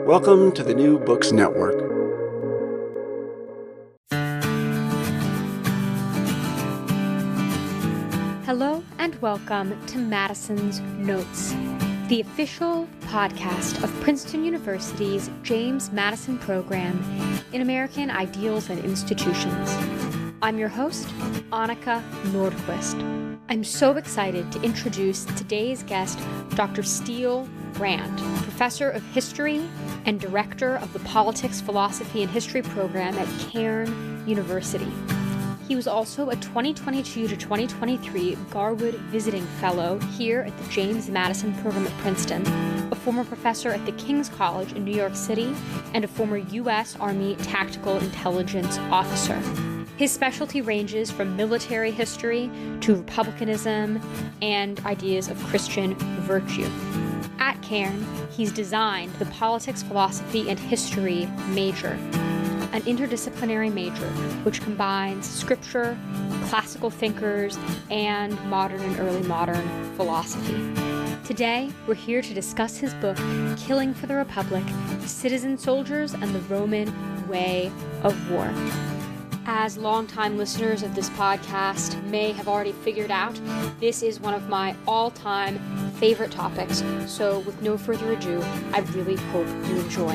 Welcome to the New Books Network. Hello and welcome to Madison's Notes, the official podcast of Princeton University's James Madison program in American Ideals and Institutions. I'm your host, Annika Nordquist. I'm so excited to introduce today's guest, Dr. Steele Brand, professor of history and director of the Politics, Philosophy, and History program at Cairn University. He was also a 2022 to 2023 Garwood Visiting Fellow here at the James Madison program at Princeton, a former professor at the King's College in New York City, and a former U.S. Army Tactical Intelligence Officer. His specialty ranges from military history to republicanism and ideas of Christian virtue. At Cairn, he's designed the Politics, Philosophy, and History major, an interdisciplinary major which combines scripture, classical thinkers, and modern and early modern philosophy. Today, we're here to discuss his book, Killing for the Republic, Citizen Soldiers and the Roman Way of War. As longtime listeners of this podcast may have already figured out, this is one of my all-time favorite topics, so with no further ado, I really hope you enjoy.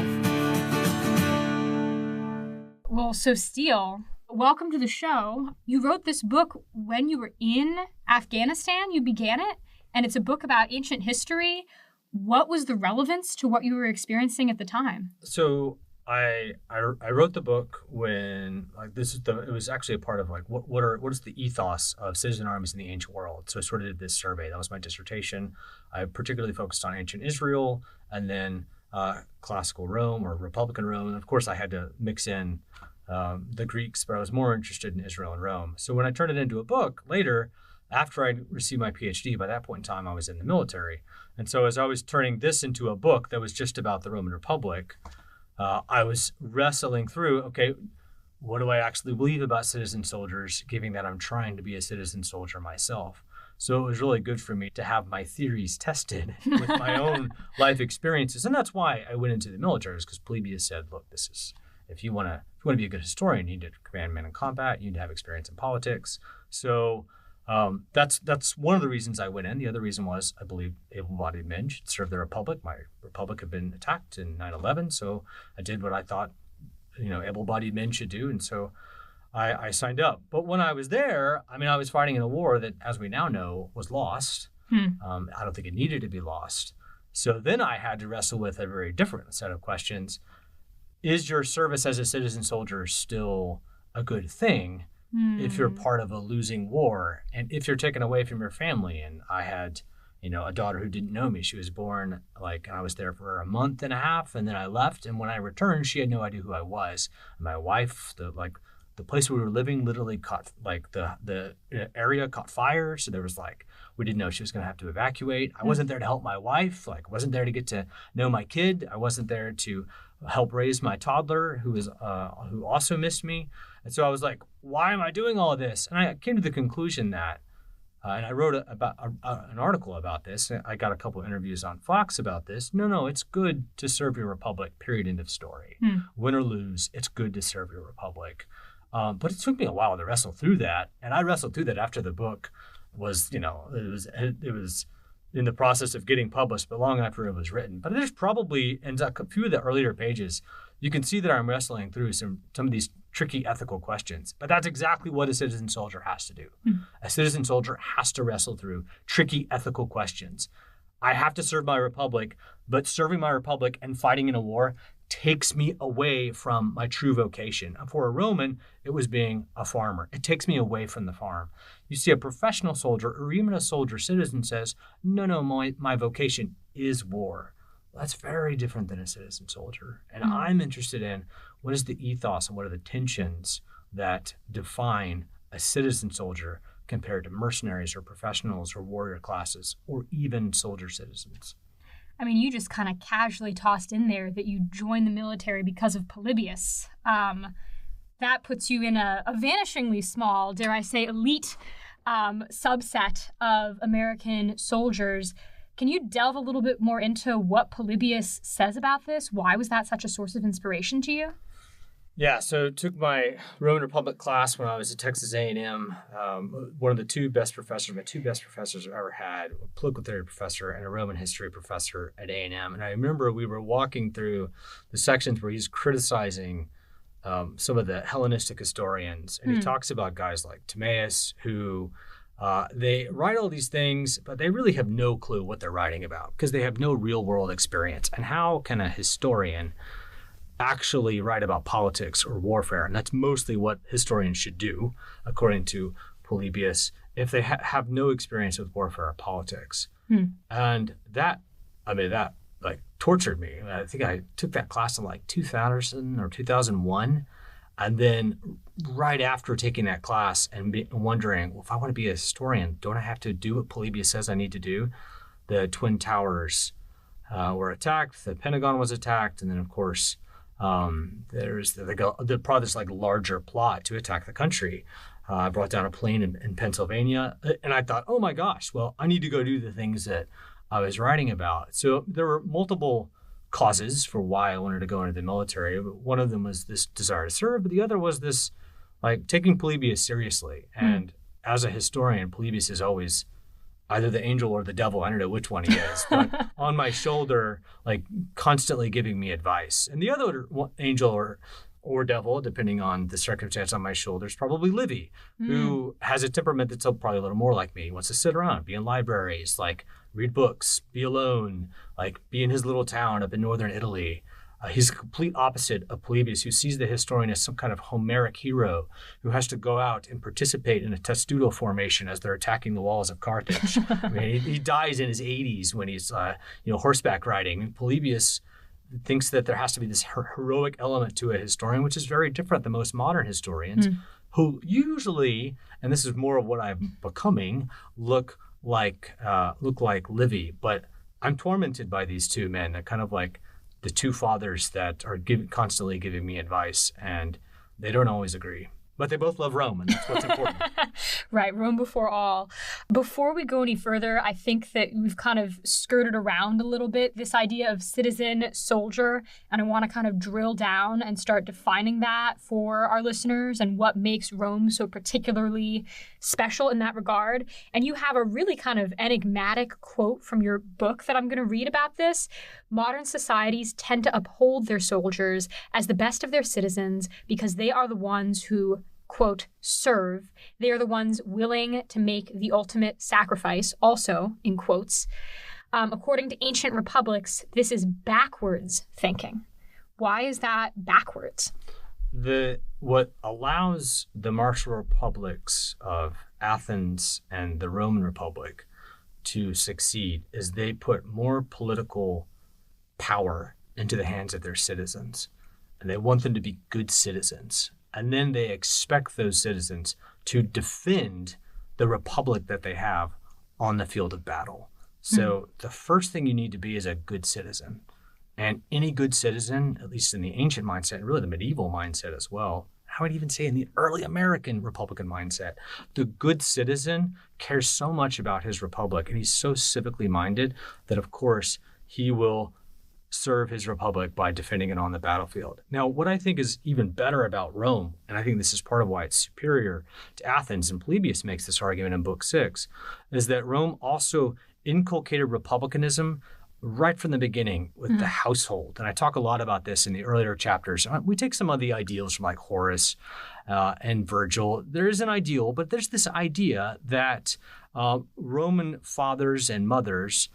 Well, so Steele, welcome to the show. You wrote this book when you were in Afghanistan. You began it, and it's a book about ancient history. What was the relevance to what you were experiencing at the time? So I wrote the book when it was actually a part of what is the ethos of citizen armies in the ancient world. So I sort of did this survey. That was my dissertation. I particularly focused on ancient Israel and then classical Rome or Republican Rome. And of course, I had to mix in the Greeks, but I was more interested in Israel and Rome. So when I turned it into a book later, after I received my PhD, by that point in time, I was in the military. And so as I was turning this into a book that was just about the Roman Republic, I was wrestling through, okay, what do I actually believe about citizen soldiers, given that I'm trying to be a citizen soldier myself? So it was really good for me to have my theories tested with my own life experiences. And that's why I went into the military, because Polybius said, look, this is, if you want to be a good historian, you need to command men in combat, you need to have experience in politics. So that's one of the reasons I went in. The other reason was I believe able-bodied men should serve the Republic. My Republic had been attacked in 9/11, so I did what I thought, able-bodied men should do, and so I signed up. But when I was there, I was fighting in a war that, as we now know, was lost. I don't think it needed to be lost. So then I had to wrestle with a very different set of questions. Is your service as a citizen soldier still a good thing if you're part of a losing war, and if you're taken away from your family? And I had, a daughter who didn't know me. She was born, and I was there for a month and a half, and then I left. And when I returned, she had no idea who I was. And my wife, the place we were living literally caught, the area caught fire. So there was we didn't know she was going to have to evacuate. I wasn't there to help my wife. Wasn't there to get to know my kid. I wasn't there to help raise my toddler who also missed me. And so I was like, why am I doing all of this? And I came to the conclusion that, and I wrote an article about this. I got a couple of interviews on Fox about this. No, it's good to serve your republic, period, end of story. Win or lose, it's good to serve your republic. But it took me a while to wrestle through that. And I wrestled through that after the book was, it was in the process of getting published, but long after it was written. But there's probably, in a few of the earlier pages, you can see that I'm wrestling through some of these tricky ethical questions. But that's exactly what a citizen soldier has to do. A citizen soldier has to wrestle through tricky ethical questions. I have to serve my republic, but serving my republic and fighting in a war takes me away from my true vocation. For a Roman, it was being a farmer. It takes me away from the farm. You see, a professional soldier or even a soldier citizen says, no, my vocation is war. That's very different than a citizen soldier. And I'm interested in what is the ethos and what are the tensions that define a citizen soldier compared to mercenaries or professionals or warrior classes or even soldier citizens. You just kind of casually tossed in there that you joined the military because of Polybius. That puts you in a vanishingly small, dare I say, elite subset of American soldiers. Can you delve a little bit more into what Polybius says about this? Why was that such a source of inspiration to you? Yeah, so took my Roman Republic class when I was at Texas A&M. One of my two best professors I've ever had, a political theory professor and a Roman history professor at A&M. And I remember we were walking through the sections where he's criticizing some of the Hellenistic historians. And he talks about guys like Timaeus, who they write all these things, but they really have no clue what they're writing about because they have no real world experience. And how can a historian actually write about politics or warfare? And that's mostly what historians should do, according to Polybius, if they have no experience with warfare or politics. And that like tortured me. I think I took that class in like 2000 or 2001. And then right after taking that class and wondering, well, if I want to be a historian, don't I have to do what Polybius says I need to do? The Twin Towers were attacked, the Pentagon was attacked, and then of course there's probably this like larger plot to attack the country. I brought down a plane in Pennsylvania, and I thought, oh my gosh, well, I need to go do the things that I was writing about. So there were multiple causes for why I wanted to go into the military. One of them was this desire to serve, but the other was this like taking Polybius seriously. And as a historian, Polybius is always either the angel or the devil. I don't know which one he is, but on my shoulder, like constantly giving me advice. And the other angel or devil, depending on the circumstance on my shoulder, is probably Livy, who has a temperament that's probably a little more like me. He wants to sit around, be in libraries, like read books, be alone, like be in his little town up in northern Italy. He's the complete opposite of Polybius, who sees the historian as some kind of Homeric hero who has to go out and participate in a testudo formation as they're attacking the walls of Carthage. I mean, he dies in his 80s when he's horseback riding. And Polybius thinks that there has to be this heroic element to a historian, which is very different than most modern historians, who usually, and this is more of what I'm becoming, look like Livy. But I'm tormented by these two men. They're kind of like the two fathers that are constantly giving me advice, and they don't always agree. But they both love Rome, and that's what's important. Right, Rome before all. Before we go any further, I think that we've kind of skirted around a little bit this idea of citizen-soldier, and I want to kind of drill down and start defining that for our listeners and what makes Rome so particularly special in that regard. And you have a really kind of enigmatic quote from your book that I'm going to read about this. Modern societies tend to uphold their soldiers as the best of their citizens because they are the ones who, quote, serve. They are the ones willing to make the ultimate sacrifice, also in quotes. According to ancient republics, this is backwards thinking. Why is that backwards? What allows the martial republics of Athens and the Roman Republic to succeed is they put more political power into the hands of their citizens, and they want them to be good citizens. And then they expect those citizens to defend the republic that they have on the field of battle. So the first thing you need to be is a good citizen. And any good citizen, at least in the ancient mindset, and really the medieval mindset as well, I would even say in the early American Republican mindset, the good citizen cares so much about his republic, and he's so civically minded that, of course, he will serve his republic by defending it on the battlefield. Now, what I think is even better about Rome, and I think this is part of why it's superior to Athens, and Polybius makes this argument in Book 6, is that Rome also inculcated republicanism right from the beginning with the household. And I talk a lot about this in the earlier chapters. We take some of the ideals from like Horace and Virgil. There is an ideal, but there's this idea that Roman fathers and mothers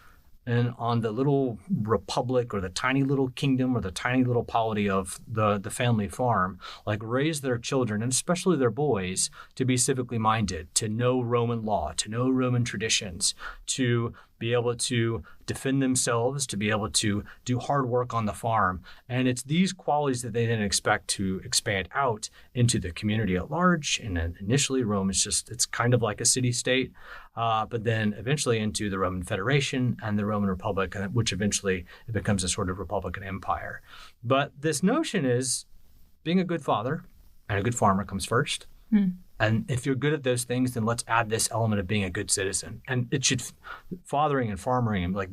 and on the little republic or the tiny little kingdom or the tiny little polity of the family farm, like raise their children, and especially their boys, to be civically minded, to know Roman law, to know Roman traditions, to be able to defend themselves, to be able to do hard work on the farm. And it's these qualities that they then expect to expand out into the community at large. And then initially Rome is it's kind of like a city-state, but then eventually into the Roman Federation and the Roman Republic, which eventually it becomes a sort of Republican empire. But this notion is being a good father and a good farmer comes first. And if you're good at those things, then let's add this element of being a good citizen. And it should, fathering and farming, and like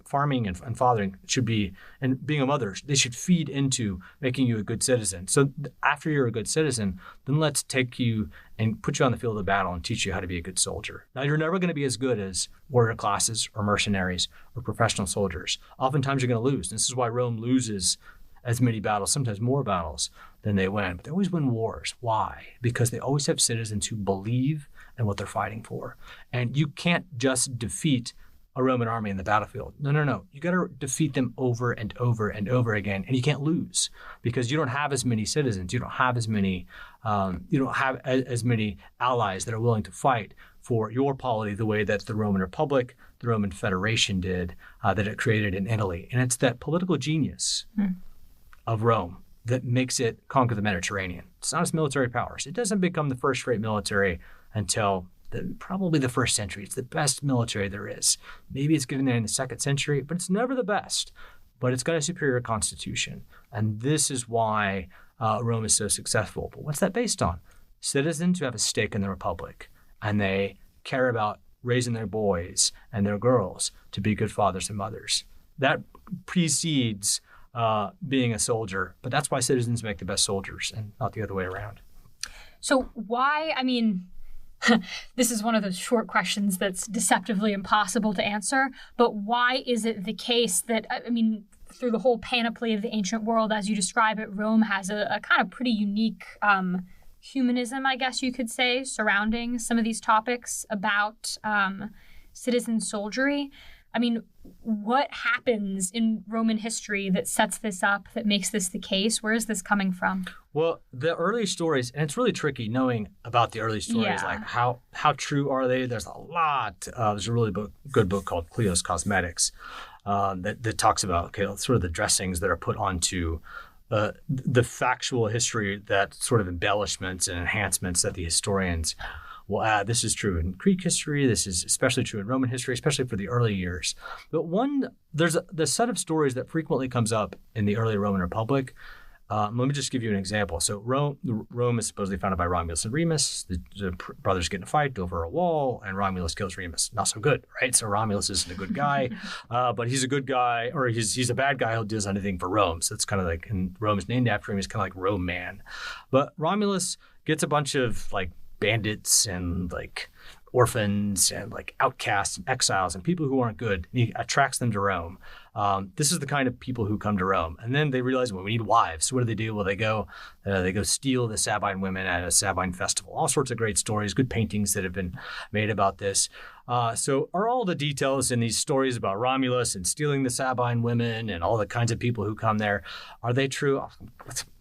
farming and fathering should be, and being a mother, they should feed into making you a good citizen. So after you're a good citizen, then let's take you and put you on the field of battle and teach you how to be a good soldier. Now, you're never going to be as good as warrior classes or mercenaries or professional soldiers. Oftentimes you're going to lose. This is why Rome loses as many battles, sometimes more battles than they win. But they always win wars. Why? Because they always have citizens who believe in what they're fighting for. And you can't just defeat a Roman army in the battlefield. No. You got to defeat them over and over and over again. And you can't lose because you don't have as many citizens. You don't have as many as many allies that are willing to fight for your polity the way that the Roman Republic, the Roman Federation did, that it created in Italy. And it's that political genius of Rome that makes it conquer the Mediterranean. It's not its military powers. It doesn't become the first-rate military until probably the first century. It's the best military there is. Maybe it's getting there in the second century, but it's never the best. But it's got a superior constitution. And this is why Rome is so successful. But what's that based on? Citizens who have a stake in the republic, and they care about raising their boys and their girls to be good fathers and mothers. That precedes being a soldier, but that's why citizens make the best soldiers and not the other way around. So why, this is one of those short questions that's deceptively impossible to answer, but why is it the case that, through the whole panoply of the ancient world, as you describe it, Rome has a kind of pretty unique humanism, I guess you could say, surrounding some of these topics about citizen soldiery? What happens in Roman history that sets this up, that makes this the case? Where is this coming from? Well, the early stories, and it's really tricky knowing about the early stories, like how true are they? There's a lot. There's a really good book called Cleo's Cosmetics that talks about sort of the dressings that are put onto the factual history, that sort of embellishments and enhancements that the historians will add. This is true in Greek history. This is especially true in Roman history, especially for the early years. But there's the set of stories that frequently comes up in the early Roman Republic. Let me just give you an example. So Rome is supposedly founded by Romulus and Remus. The brothers get in a fight over a wall, and Romulus kills Remus. Not so good, right? So Romulus isn't a good guy, but he's a good guy, or he's a bad guy who does anything for Rome. So it's kind of like, and Rome is named after him. He's kind of like Rome man. But Romulus gets a bunch of bandits and orphans and outcasts and exiles and people who aren't good. And he attracts them to Rome. This is the kind of people who come to Rome. And then they realize, well, we need wives. So what do? Well, they go steal the Sabine women at a Sabine festival. All sorts of great stories, good paintings that have been made about this. So are all the details in these stories about Romulus and stealing the Sabine women and all the kinds of people who come there, are they true?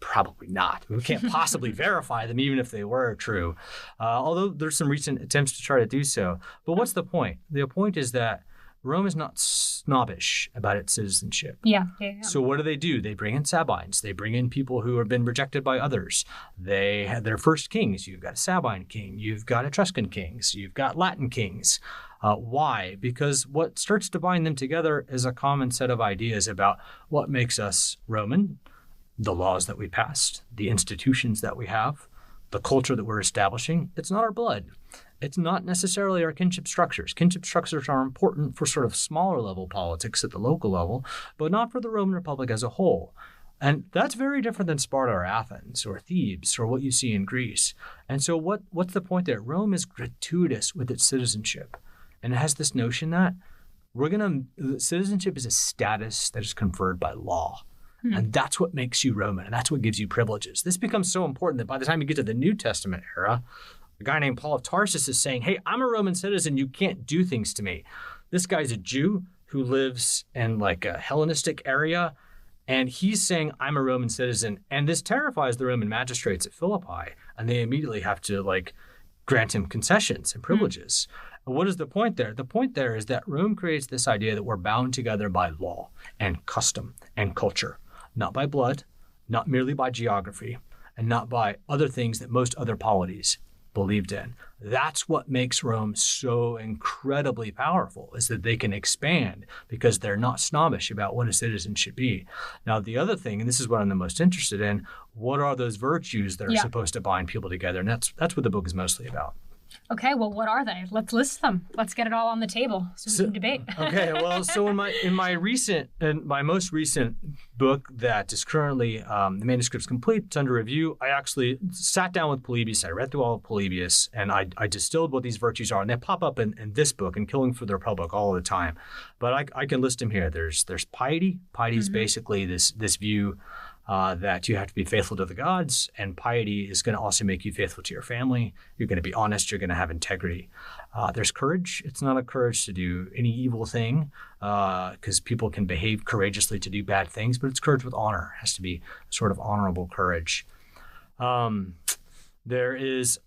Probably not. We can't possibly verify them, even if they were true. Although there's some recent attempts to try to do so. But what's the point? The point is that Rome is not snobbish about its citizenship. Yeah. So what do? They bring in Sabines. They bring in people who have been rejected by others. They had their first kings. You've got a Sabine king. You've got Etruscan kings. You've got Latin kings. Why? Because what starts to bind them together is a common set of ideas about what makes us Roman, the laws that we passed, the institutions that we have, the culture that we're establishing. It's not our blood. It's not necessarily our kinship structures. Kinship structures are important for sort of smaller level politics at the local level, but not for the Roman Republic as a whole. And that's very different than Sparta or Athens or Thebes or what you see in Greece. And so what's the point there? Rome is gratuitous with its citizenship. And it has this notion that citizenship is a status that is conferred by law. And that's what makes you Roman, and that's what gives you privileges. This becomes so important that by the time you get to the New Testament era, a guy named Paul of Tarsus is saying, hey, I'm a Roman citizen. You can't do things to me. This guy's a Jew who lives in a Hellenistic area, and he's saying, I'm a Roman citizen. And this terrifies the Roman magistrates at Philippi, and they immediately have to grant him concessions and privileges. And what is the point there? The point there is that Rome creates this idea that we're bound together by law and custom and culture, not by blood, not merely by geography, and not by other things that most other polities believed in. That's what makes Rome so incredibly powerful, is that they can expand because they're not snobbish about what a citizen should be. Now, the other thing, and this is what I'm the most interested in, what are those virtues that are supposed to bind people together? And that's what the book is mostly about. Okay, well, what are they? Let's list them. Let's get it all on the table so we can debate. Okay, well, so in my most recent book that is currently the manuscript's complete, it's under review. I actually sat down with Polybius. I read through all of Polybius, and I distilled what these virtues are, and they pop up in this book, in Killing for the Republic, all the time. But I can list them here. There's piety. Piety is basically this view that you have to be faithful to the gods, and piety is going to also make you faithful to your family. You're going to be honest. You're going to have integrity. There's courage. It's not a courage to do any evil thing, because people can behave courageously to do bad things, but it's courage with honor. It has to be sort of honorable courage. It's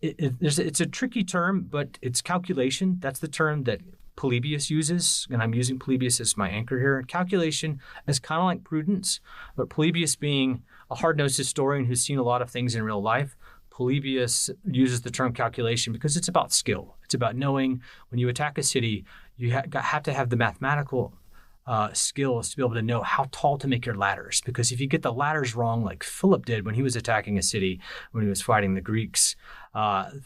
a tricky term, but it's calculation. That's the term that Polybius uses, and I'm using Polybius as my anchor here. Calculation is kind of like prudence, but Polybius, being a hard-nosed historian who's seen a lot of things in real life, Polybius uses the term calculation because it's about skill. It's about knowing when you attack a city, you have to have the mathematical skills to be able to know how tall to make your ladders. Because if you get the ladders wrong, like Philip did when he was attacking a city, when he was fighting the Greeks,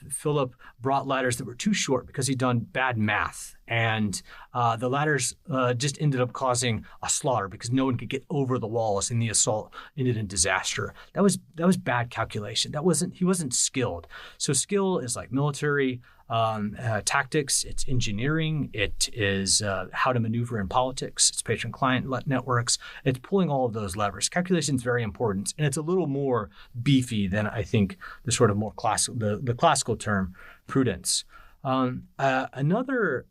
Philip brought ladders that were too short because he'd done bad math. And the ladders just ended up causing a slaughter because no one could get over the walls, and the assault ended in disaster. That was bad calculation. He wasn't skilled. So skill is like military tactics, it's engineering, it is how to maneuver in politics, it's patron-client networks, it's pulling all of those levers. Calculation is very important, and it's a little more beefy than I think the sort of more classical, the classical term prudence. Another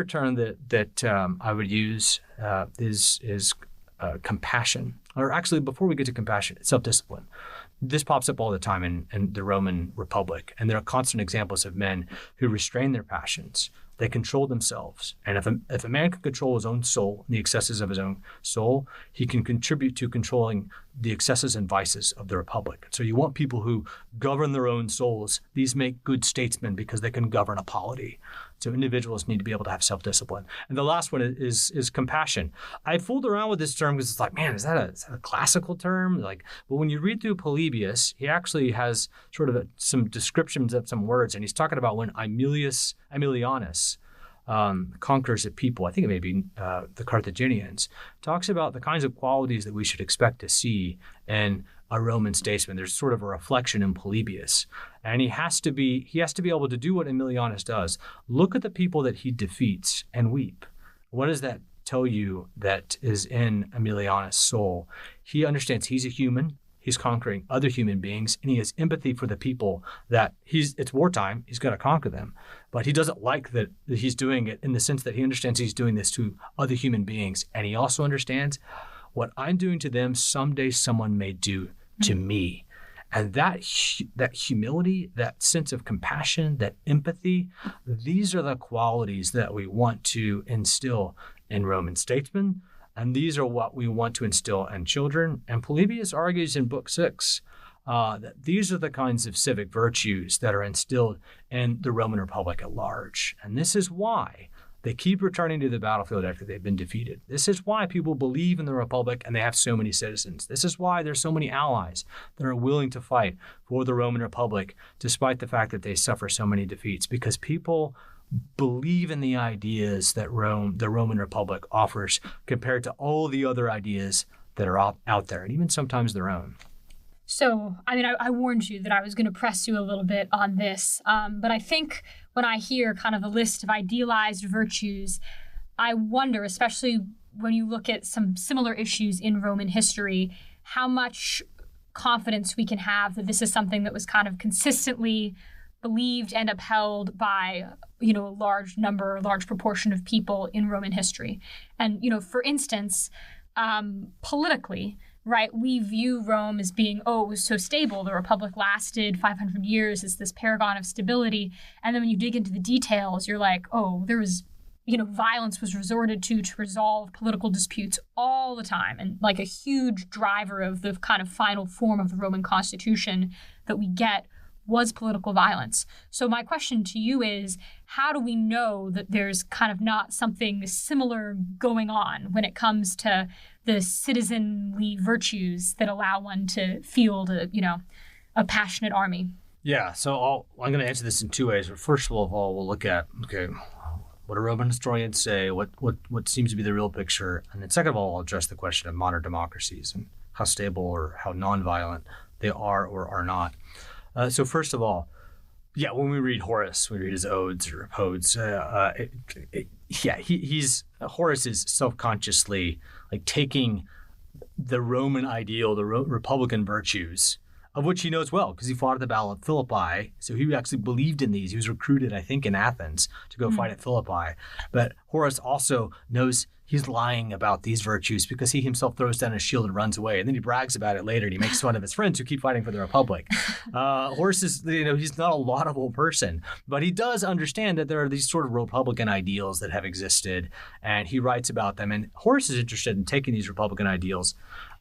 term that I would use is compassion. Or actually, before we get to compassion, it's self-discipline. This pops up all the time in the Roman Republic, and there are constant examples of men who restrain their passions. They control themselves. And if a man can control his own soul, the excesses of his own soul, he can contribute to controlling the excesses and vices of the Republic. So you want people who govern their own souls. These make good statesmen because they can govern a polity. So individuals need to be able to have self-discipline. And the last one is compassion. I fooled around with this term because it's like, man, is that a classical term? But when you read through Polybius, he actually has sort of some descriptions of some words, and he's talking about when Aemilianus conquers a people, I think it may be the Carthaginians, talks about the kinds of qualities that we should expect to see in a Roman statesman. There's sort of a reflection in Polybius, and he has to be able to do what Aemilianus does. Look at the people that he defeats and weep. What does that tell you that is in Aemilianus' soul? He understands he's a human. He's conquering other human beings, and he has empathy for the people that it's wartime. He's got to conquer them. But he doesn't like that he's doing it in the sense that he understands he's doing this to other human beings. And he also understands what I'm doing to them, someday someone may do to me. And that humility, that sense of compassion, that empathy, these are the qualities that we want to instill in Roman statesmen. And these are what we want to instill in children. And Polybius argues in Book 6 that these are the kinds of civic virtues that are instilled in the Roman Republic at large. And this is why they keep returning to the battlefield after they've been defeated. This is why people believe in the Republic and they have so many citizens. This is why there's so many allies that are willing to fight for the Roman Republic, despite the fact that they suffer so many defeats, because people believe in the ideas that the Roman Republic offers compared to all the other ideas that are out there, and even sometimes their own. So, I warned you that I was going to press you a little bit on this, but I think when I hear kind of the list of idealized virtues, I wonder, especially when you look at some similar issues in Roman history, how much confidence we can have that this is something that was kind of consistently believed and upheld by, a large proportion of people in Roman history. And, for instance, politically, right, we view Rome as being, it was so stable. The Republic lasted 500 years. It's this paragon of stability. And then when you dig into the details, you're like, there was, violence was resorted to resolve political disputes all the time. And like a huge driver of the kind of final form of the Roman constitution that we get was political violence. So my question to you is, how do we know that there's kind of not something similar going on when it comes to the citizenly virtues that allow one to field a passionate army? Yeah, so I'm going to answer this in two ways. First of all, we'll look at, what do Roman historians say? What seems to be the real picture? And then second of all, I'll address the question of modern democracies and how stable or how nonviolent they are or are not. So first of all, when we read Horace, we read his odes or podes. Horace is self-consciously like taking the Roman ideal, the Republican virtues, of which he knows well because he fought at the Battle of Philippi. So he actually believed in these. He was recruited, I think, in Athens to go fight at Philippi. But Horace also knows he's lying about these virtues because he himself throws down his shield and runs away. And then he brags about it later and he makes fun of his friends who keep fighting for the Republic. Horace is, he's not a laudable person, but he does understand that there are these sort of Republican ideals that have existed, and he writes about them. And Horace is interested in taking these Republican ideals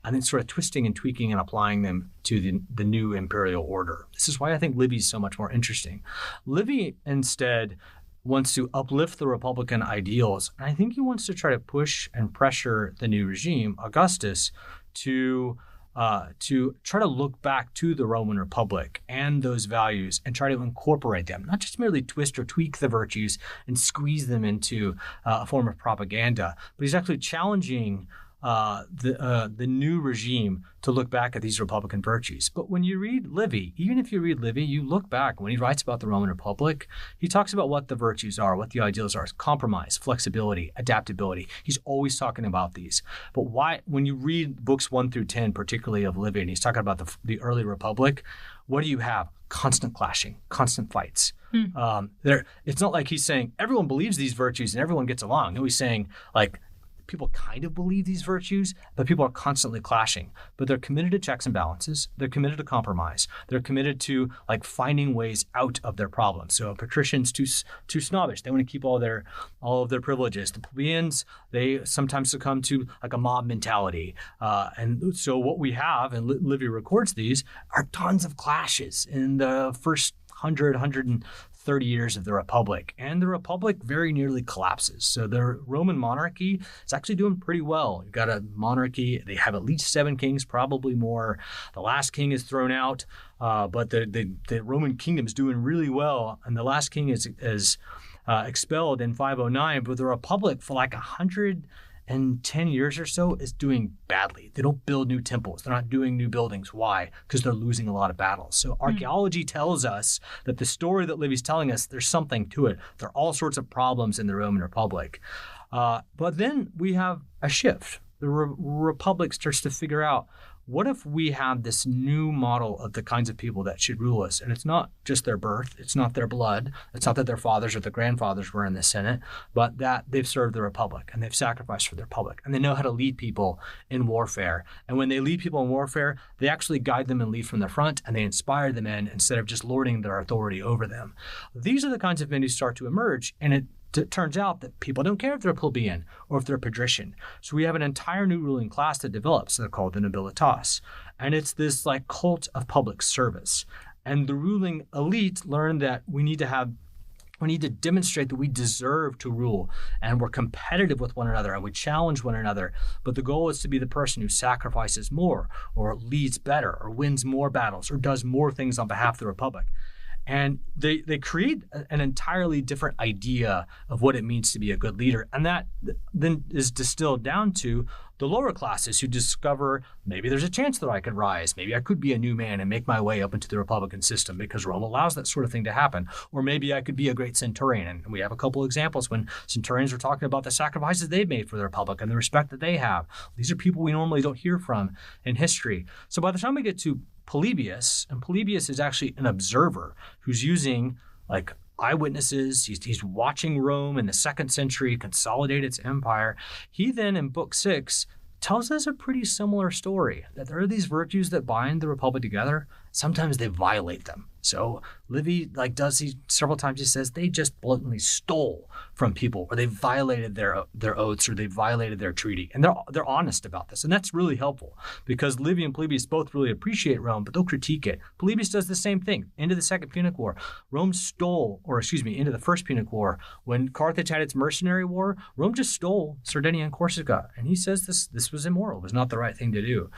and then sort of twisting and tweaking and applying them to the new imperial order. This is why I think Livy's so much more interesting. Livy instead wants to uplift the Republican ideals, and I think he wants to try to push and pressure the new regime, Augustus, to try to look back to the Roman Republic and those values and try to incorporate them, not just merely twist or tweak the virtues and squeeze them into a form of propaganda, but he's actually challenging the new regime to look back at these Republican virtues. But when you read Livy, even if you read Livy, you look back. When he writes about the Roman Republic, he talks about what the virtues are, what the ideals are: compromise, flexibility, adaptability. He's always talking about these. But when you read books 1 through 10, particularly of Livy, and he's talking about the early Republic, what do you have? Constant clashing, constant fights. It's not like he's saying everyone believes these virtues and everyone gets along. No, he's saying people kind of believe these virtues, but people are constantly clashing. But they're committed to checks and balances. They're committed to compromise. They're committed to finding ways out of their problems. So patricians too snobbish. They want to keep all of their privileges. The plebeians, they sometimes succumb to a mob mentality. And so what we have, and Livy records these, are tons of clashes in the first 130 years of the Republic. And the Republic very nearly collapses. So the Roman monarchy is actually doing pretty well. You've got a monarchy. They have at least 7 kings, probably more. The last king is thrown out, but the Roman kingdom is doing really well. And the last king is expelled in 509. But the Republic, for 110 years or so, is doing badly. They don't build new temples. They're not doing new buildings. Why? Because they're losing a lot of battles. So archaeology tells us that the story that Livy's telling us, there's something to it. There are all sorts of problems in the Roman Republic. But then we have a shift. The Republic starts to figure out, what if we have this new model of the kinds of people that should rule us? And it's not just their birth. It's not their blood. It's not that their fathers or their grandfathers were in the Senate, but that they've served the Republic and they've sacrificed for the Republic and they know how to lead people in warfare. And when they lead people in warfare, they actually guide them and lead from the front, and they inspire the men instead of just lording their authority over them. These are the kinds of men who start to emerge, and it turns out that people don't care if they're plebeian or if they're patrician. So we have an entire new ruling class that develops. They're called the nobilitas. And it's this cult of public service. And the ruling elite learned that we need to demonstrate that we deserve to rule, and we're competitive with one another and we challenge one another. But the goal is to be the person who sacrifices more or leads better or wins more battles or does more things on behalf of the Republic. And they create an entirely different idea of what it means to be a good leader. And that then is distilled down to the lower classes who discover, maybe there's a chance that I could rise. Maybe I could be a new man and make my way up into the Republican system because Rome allows that sort of thing to happen. Or maybe I could be a great centurion. And we have a couple examples when centurions are talking about the sacrifices they've made for the Republic and the respect that they have. These are people we normally don't hear from in history. So by the time we get to Polybius, and Polybius is actually an observer who's using eyewitnesses. He's watching Rome in the 2nd century consolidate its empire. He then in book 6 tells us a pretty similar story, that there are these virtues that bind the Republic together. Sometimes they violate them. So Livy several times he says they just blatantly stole from people, or they violated their oaths, or they violated their treaty. And they're honest about this. And that's really helpful because Livy and Polybius both really appreciate Rome, but they'll critique it. Polybius does the same thing. Into the Second Punic War, into the First Punic War, when Carthage had its mercenary war, Rome just stole Sardinia and Corsica. And he says this was immoral. It was not the right thing to do.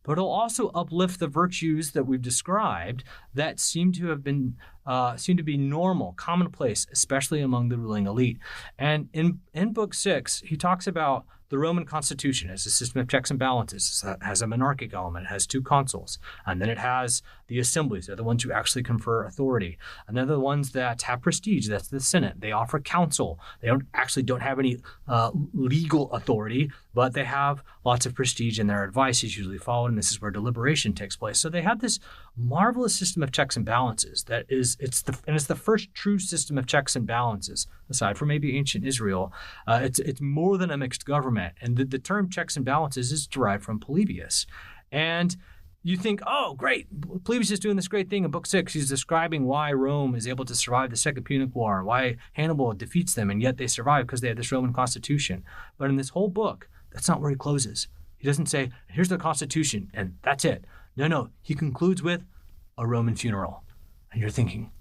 But it'll also uplift the virtues that we've described that seem to be normal, commonplace, especially among the ruling elite. And in Book 6, he talks about the Roman Constitution as a system of checks and balances. It has a monarchic element. It has 2 consuls. And then it has the assemblies. They're the ones who actually confer authority. And they're the ones that have prestige. That's the Senate. They offer counsel. They don't have any legal authority, but they have lots of prestige, and their advice is usually followed, and this is where deliberation takes place. So they have this marvelous system of checks and balances it's the first true system of checks and balances, aside from maybe ancient Israel. It's more than a mixed government. And the term checks and balances is derived from Polybius. And you think, oh, great, Polybius is doing this great thing in Book 6. He's describing why Rome is able to survive the Second Punic War, and why Hannibal defeats them, and yet they survive because they have this Roman Constitution. But in this whole book, that's not where he closes. He doesn't say, here's the Constitution, and that's it. No, he concludes with a Roman funeral. And you're thinking,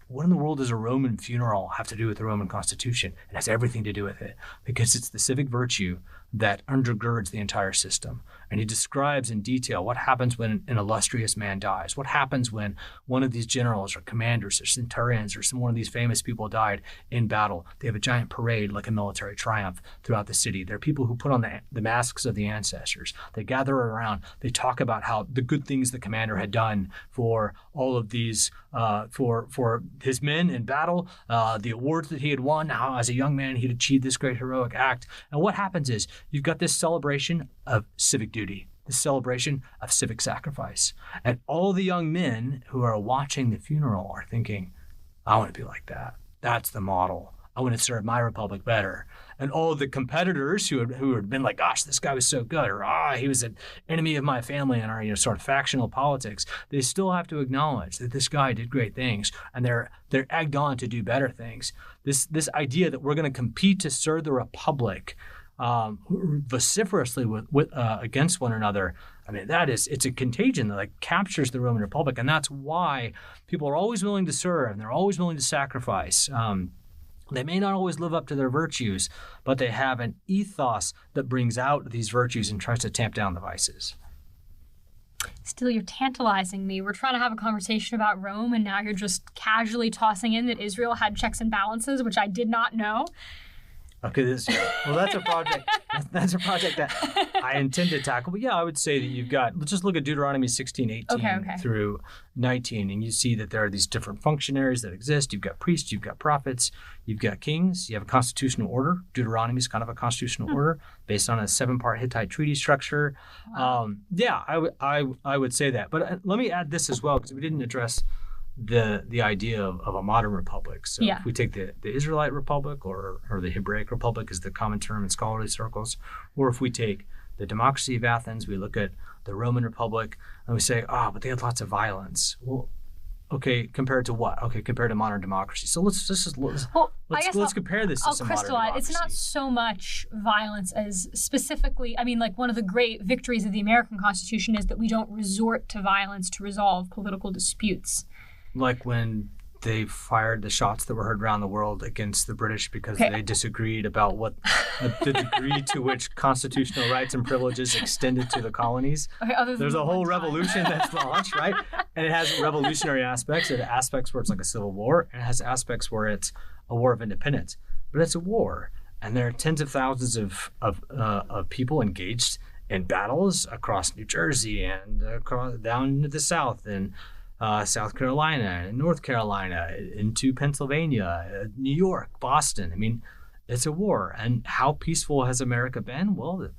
what in the world does a Roman funeral have to do with the Roman Constitution? It has everything to do with it, because it's the civic virtue that undergirds the entire system. And he describes in detail what happens when an illustrious man dies, what happens when one of these generals or commanders or centurions or one of these famous people died in battle. They have a giant parade like a military triumph throughout the city. There are people who put on the masks of the ancestors. They gather around. They talk about how the good things the commander had done for all of these, for his men in battle, the awards that he had won, how as a young man he'd achieved this great heroic act. And what happens is you've got this celebration of civic duty, this celebration of civic sacrifice. And all the young men who are watching the funeral are thinking, I want to be like that. That's the model. I want to serve my republic better. And all the competitors who had been like, gosh, this guy was so good, or he was an enemy of my family in our sort of factional politics, they still have to acknowledge that this guy did great things, and they're egged on to do better things. This idea that we're going to compete to serve the republic vociferously against one another. I mean, it's a contagion that captures the Roman Republic, and that's why people are always willing to serve and they're always willing to sacrifice. They may not always live up to their virtues, but they have an ethos that brings out these virtues and tries to tamp down the vices. Steele, you're tantalizing me. We're trying to have a conversation about Rome, and now you're just casually tossing in that Israel had checks and balances, which I did not know. Okay, that's a project. That's a project that I intend to tackle. But yeah, I would say that you've got, let's just look at Deuteronomy 16:18 through 19, and you see that there are these different functionaries that exist. You've got priests, you've got prophets, you've got kings, you have a constitutional order. Deuteronomy is kind of a constitutional order based on a 7-part Hittite treaty structure. Wow. I would say that. But let me add this as well, because we didn't address the idea of a modern republic. So if we take the Israelite republic or the Hebraic republic is the common term in scholarly circles, or if we take the democracy of Athens, we look at the Roman Republic and we say, but they had lots of violence. Well, okay, compared to what? Okay, compared to modern democracy. So let's compare this to some modern democracies. It's not so much violence as specifically, one of the great victories of the American Constitution is that we don't resort to violence to resolve political disputes. Like when they fired the shots that were heard around the world against the British because they disagreed about what the degree to which constitutional rights and privileges extended to the colonies. There's a whole revolution that's launched, right? And it has revolutionary aspects. It has aspects where it's like a civil war, and it has aspects where it's a war of independence. But it's a war, and there are tens of thousands of people engaged in battles across New Jersey and down to the South and South Carolina and North Carolina, into Pennsylvania, New York, Boston. It's a war. And how peaceful has America been? Well,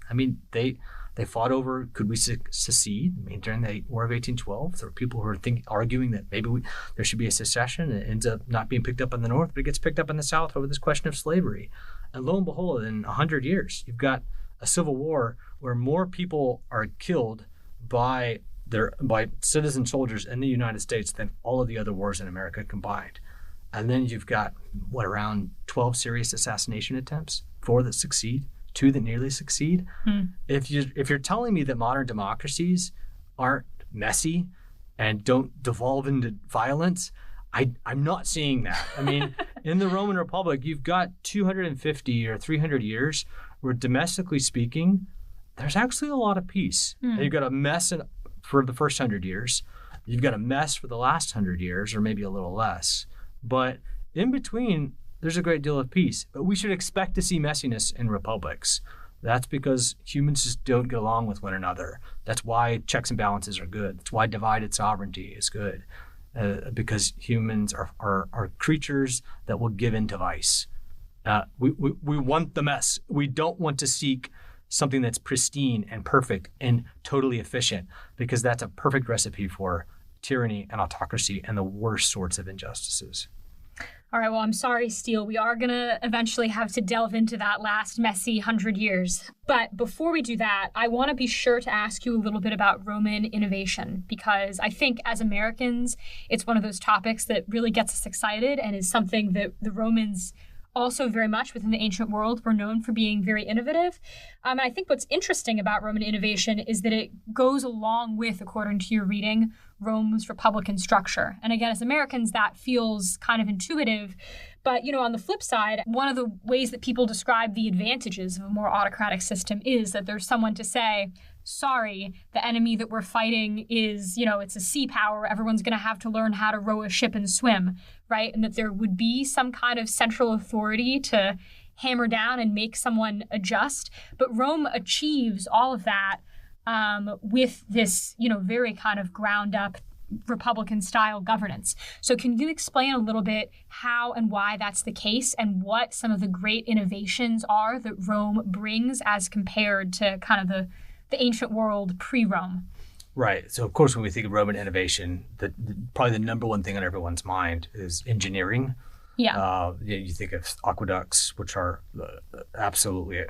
they fought over, could we secede? During the War of 1812, there were people who were arguing that maybe there should be a secession. It ends up not being picked up in the North, but it gets picked up in the South over this question of slavery. And lo and behold, in 100 years, you've got a civil war where more people are killed by by citizen soldiers in the United States than all of the other wars in America combined. And then you've got, around 12 serious assassination attempts, 4 that succeed, 2 that nearly succeed. If you're telling me that modern democracies aren't messy and don't devolve into violence, I'm not seeing that. I mean, in the Roman Republic, you've got 250 or 300 years where, domestically speaking, there's actually a lot of peace. And you've got a mess for the first 100 years. You've got a mess for the last 100 years, or maybe a little less. But in between, there's a great deal of peace. But we should expect to see messiness in republics. That's because humans just don't get along with one another. That's why checks and balances are good. That's why divided sovereignty is good. Because humans are creatures that will give in to vice. We want the mess. We don't want to seek something that's pristine and perfect and totally efficient, because that's a perfect recipe for tyranny and autocracy and the worst sorts of injustices. All right, well, I'm sorry, Steele. We are going to eventually have to delve into that last messy 100 years. But before we do that, I want to be sure to ask you a little bit about Roman innovation, because I think as Americans, it's one of those topics that really gets us excited and is something that the Romans also very much within the ancient world were known for being very innovative. And I think what's interesting about Roman innovation is that it goes along with, according to your reading, Rome's republican structure. And again, as Americans, that feels kind of intuitive. But, on the flip side, one of the ways that people describe the advantages of a more autocratic system is that there's someone to say, sorry, the enemy that we're fighting is, it's a sea power. Everyone's going to have to learn how to row a ship and swim, right? And that there would be some kind of central authority to hammer down and make someone adjust. But Rome achieves all of that with this, very kind of ground up Republican style governance. So can you explain a little bit how and why that's the case, and what some of the great innovations are that Rome brings as compared to kind of the ancient world pre-Rome? Right. So, of course, when we think of Roman innovation, probably the number one thing on everyone's mind is engineering. Yeah. You think of aqueducts, which are absolutely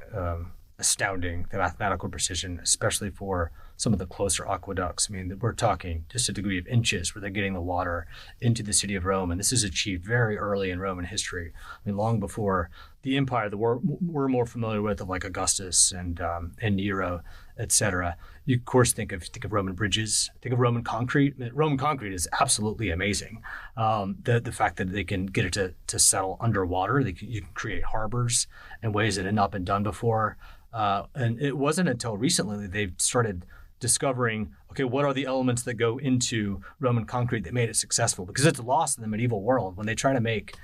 astounding, the mathematical precision, especially for some of the closer aqueducts. I mean, we're talking just a degree of inches where they're getting the water into the city of Rome. And this is achieved very early in Roman history. I mean, long before the empire that we're more familiar with, of like Augustus and Nero, et cetera. You, of course, think of Roman bridges, think of Roman concrete. I mean, Roman concrete is absolutely amazing. The fact that they can get it to settle underwater, you can create harbors in ways that had not been done before. And it wasn't until recently that they've started discovering, okay, what are the elements that go into Roman concrete that made it successful? Because it's lost in the medieval world. When they try to make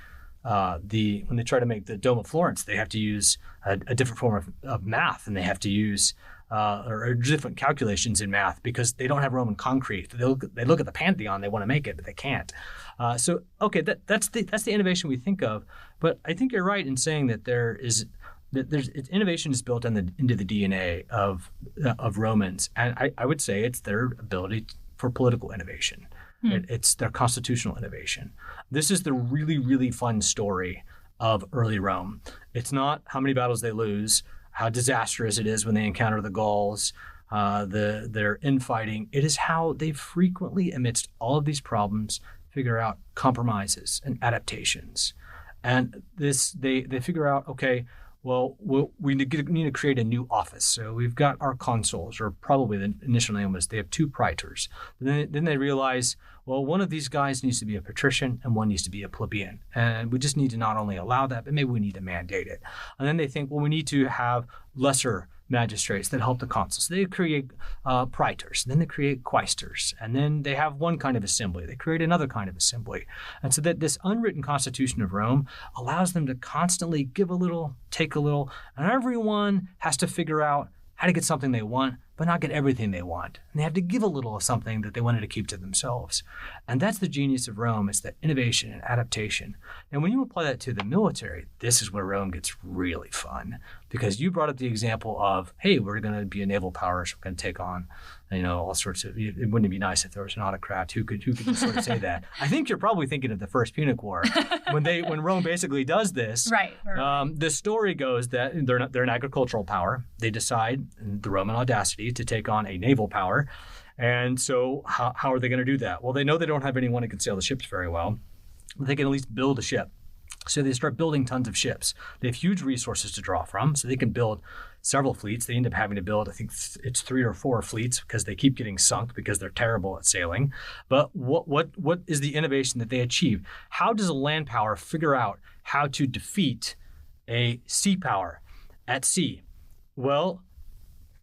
the Dome of Florence, they have to use a different form of math, and they have to use or different calculations in math because they don't have Roman concrete. They look at the Pantheon, they want to make it, but they can't. So okay, that's the innovation we think of. But I think you're right in saying that innovation is built into the DNA of Romans, and I would say it's their ability for political innovation. It's their constitutional innovation. This is the really, really fun story of early Rome. It's not how many battles they lose, how disastrous it is when they encounter the Gauls, their infighting. It is how they frequently, amidst all of these problems, figure out compromises and adaptations. And they figure out, okay, well, we need to create a new office. So we've got our consuls, or probably the initial name was, they have 2 praetors. Then they realize, well, one of these guys needs to be a patrician and one needs to be a plebeian. And we just need to not only allow that, but maybe we need to mandate it. And then they think, well, we need to have lesser magistrates that help the consuls. So they create praetors, then they create quaestors, and then they have one kind of assembly. They create another kind of assembly. And so that this unwritten constitution of Rome allows them to constantly give a little, take a little, and everyone has to figure out how to get something they want, but not get everything they want. And they have to give a little of something that they wanted to keep to themselves. And that's the genius of Rome, is that innovation and adaptation. And when you apply that to the military, this is where Rome gets really fun. Because you brought up the example of, hey, we're going to be a naval power, so we're going to take on, all sorts of, it wouldn't it be nice if there was an autocrat who could just sort of say that. I think you're probably thinking of the First Punic War, when Rome basically does this. Right. The story goes that they're an agricultural power. They decide, the Roman audacity, to take on a naval power. And so how are they going to do that? Well, they know they don't have anyone who can sail the ships very well, but they can at least build a ship. So they start building tons of ships. They have huge resources to draw from, so they can build several fleets. They end up having to build, I think it's 3 or 4 fleets because they keep getting sunk because they're terrible at sailing. But what is the innovation that they achieve? How does a land power figure out how to defeat a sea power at sea? Well,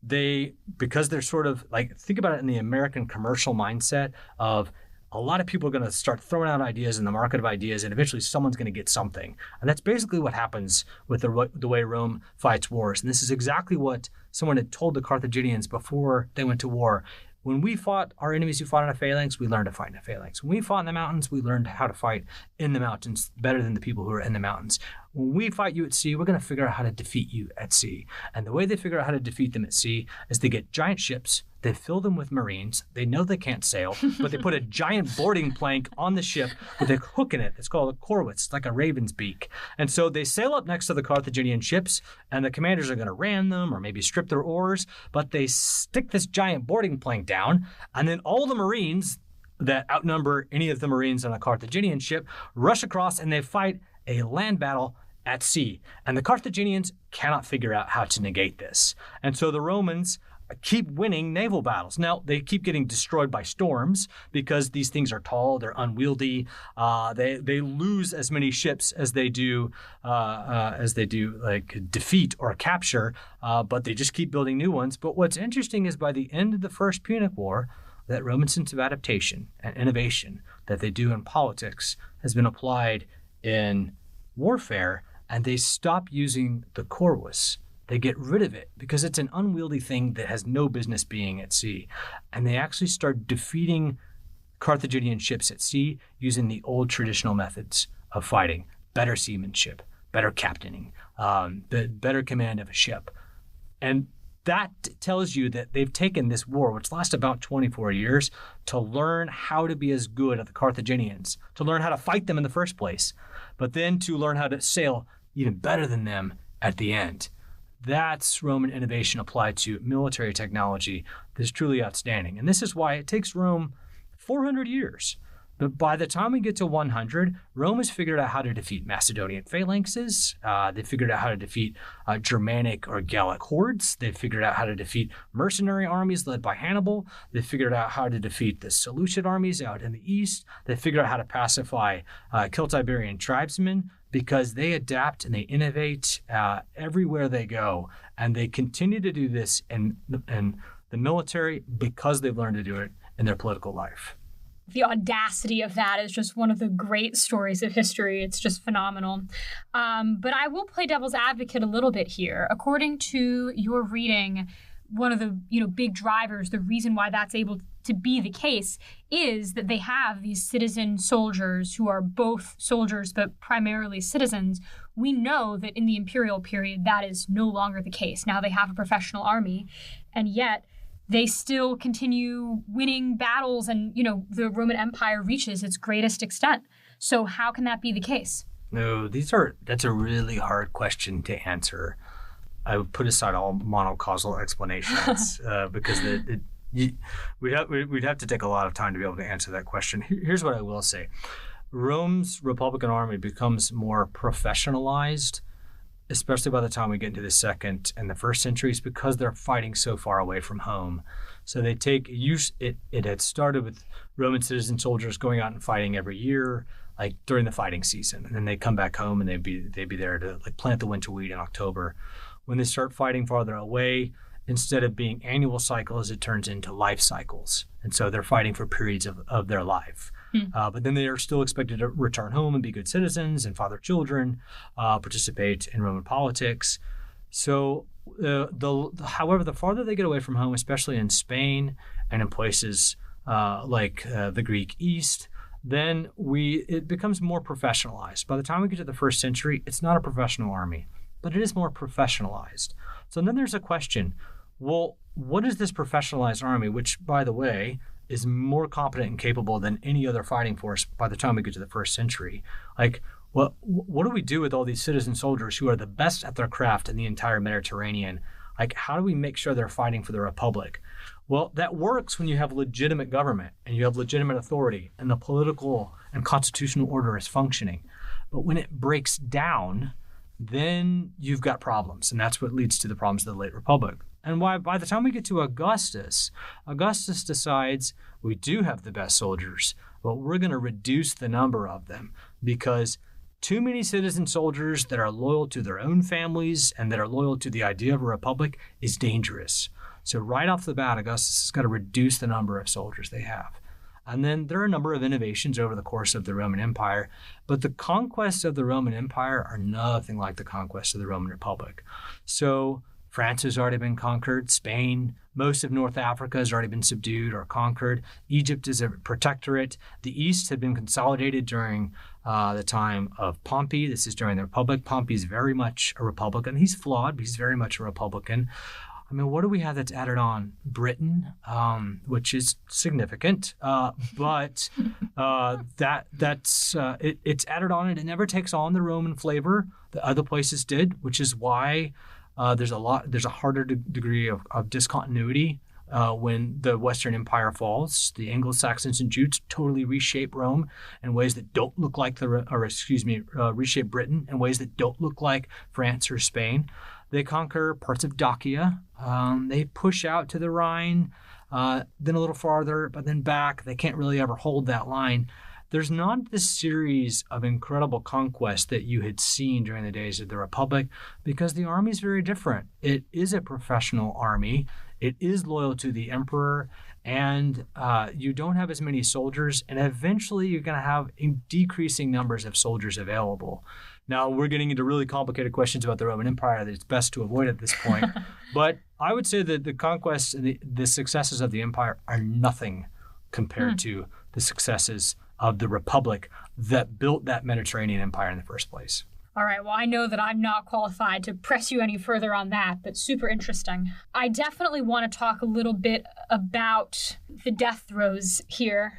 because they're sort of like, think about it in the American commercial mindset of a lot of people are going to start throwing out ideas in the market of ideas, and eventually someone's going to get something. And that's basically what happens with the way Rome fights wars. And this is exactly what someone had told the Carthaginians before they went to war. When we fought our enemies who fought in a phalanx, we learned to fight in a phalanx. When we fought in the mountains, we learned how to fight in the mountains better than the people who are in the mountains. When we fight you at sea, we're going to figure out how to defeat you at sea. And the way they figure out how to defeat them at sea is they get giant ships, they fill them with Marines, they know they can't sail, but they put a giant boarding plank on the ship with a hook in it. It's called a corwitz. It's like a raven's beak. And so they sail up next to the Carthaginian ships, and the commanders are going to ram them or maybe strip their oars, but they stick this giant boarding plank down, and then all the Marines that outnumber any of the Marines on a Carthaginian ship rush across, and they fight a land battle at sea. And the Carthaginians cannot figure out how to negate this. And so the Romans keep winning naval battles. Now, they keep getting destroyed by storms because these things are tall, they're unwieldy. They lose as many ships as they do like defeat or capture, but they just keep building new ones. But what's interesting is by the end of the First Punic War, that Roman sense of adaptation and innovation that they do in politics has been applied in warfare, and they stop using the corvus. They get rid of it because it's an unwieldy thing that has no business being at sea. And they actually start defeating Carthaginian ships at sea using the old traditional methods of fighting: better seamanship, better captaining, better command of a ship. And that tells you that they've taken this war, which lasts about 24 years, to learn how to be as good as the Carthaginians, to learn how to fight them in the first place, but then to learn how to sail even better than them at the end. That's Roman innovation applied to military technology that's truly outstanding. And this is why it takes Rome 400 years. But by the time we get to 100, Rome has figured out how to defeat Macedonian phalanxes. They figured out how to defeat Germanic or Gallic hordes. They figured out how to defeat mercenary armies led by Hannibal. They figured out how to defeat the Seleucid armies out in the east. They figured out how to pacify Celtiberian tribesmen, because they adapt and they innovate everywhere they go. And they continue to do this in the military because they've learned to do it in their political life. The audacity of that is just one of the great stories of history. It's just phenomenal. But I will play devil's advocate a little bit here. According to your reading, one of the big drivers, the reason why that's able to be the case, is that they have these citizen soldiers who are both soldiers but primarily citizens. We know that in the imperial period that is no longer the case. Now they have a professional army, and yet they still continue winning battles, and the Roman Empire reaches its greatest extent. So how can that be the case? No, that's a really hard question to answer. I would put aside all monocausal explanations because we'd have to take a lot of time to be able to answer that question. Here's what I will say. Rome's Republican army becomes more professionalized, especially by the time we get into the second and the first centuries, because they're fighting so far away from home. So they take it had started with Roman citizen soldiers going out and fighting every year, like during the fighting season, and then they come back home and they'd be there to like plant the winter wheat in October. When they start fighting farther away, instead of being annual cycles, it turns into life cycles. And so they're fighting for periods of their life. But then they are still expected to return home and be good citizens and father children, participate in Roman politics. So however, the farther they get away from home, especially in Spain and in places like the Greek East, then it becomes more professionalized. By the time we get to the first century, it's not a professional army, but it is more professionalized. So then there's a question, well, what is this professionalized army, which, by the way, is more competent and capable than any other fighting force by the time we get to the first century? Like, what do we do with all these citizen soldiers who are the best at their craft in the entire Mediterranean? Like, how do we make sure they're fighting for the Republic? Well, that works when you have legitimate government and you have legitimate authority and the political and constitutional order is functioning. But when it breaks down, then you've got problems. And that's what leads to the problems of the late Republic. And why by the time we get to Augustus decides we do have the best soldiers, but we're going to reduce the number of them because too many citizen soldiers that are loyal to their own families and that are loyal to the idea of a republic is dangerous. So right off the bat, Augustus has got to reduce the number of soldiers they have. And then there are a number of innovations over the course of the Roman Empire, but the conquests of the Roman Empire are nothing like the conquests of the Roman Republic. So France has already been conquered, Spain, most of North Africa has already been subdued or conquered. Egypt is a protectorate. The East had been consolidated during the time of Pompey. This is during the Republic. Pompey is very much a Republican. He's flawed, but he's very much a Republican. I mean, what do we have that's added on? Britain, which is significant, but it's added on and it never takes on the Roman flavor that other places did, which is why there's a harder degree of discontinuity when the Western Empire falls. The Anglo-Saxons and Jutes totally reshape Rome in ways that don't look like reshape Britain in ways that don't look like France or Spain. They conquer parts of Dacia. They push out to the Rhine, then a little farther, but then back. They can't really ever hold that line. There's not this series of incredible conquests that you had seen during the days of the Republic because the army is very different. It is a professional army. It is loyal to the emperor, and you don't have as many soldiers, and eventually you're going to have decreasing numbers of soldiers available. Now, we're getting into really complicated questions about the Roman Empire that it's best to avoid at this point. But I would say that the conquests and the successes of the empire are nothing compared to the successes of the Republic that built that Mediterranean empire in the first place. All right, well, I know that I'm not qualified to press you any further on that, but super interesting. I definitely want to talk a little bit about the death throes here.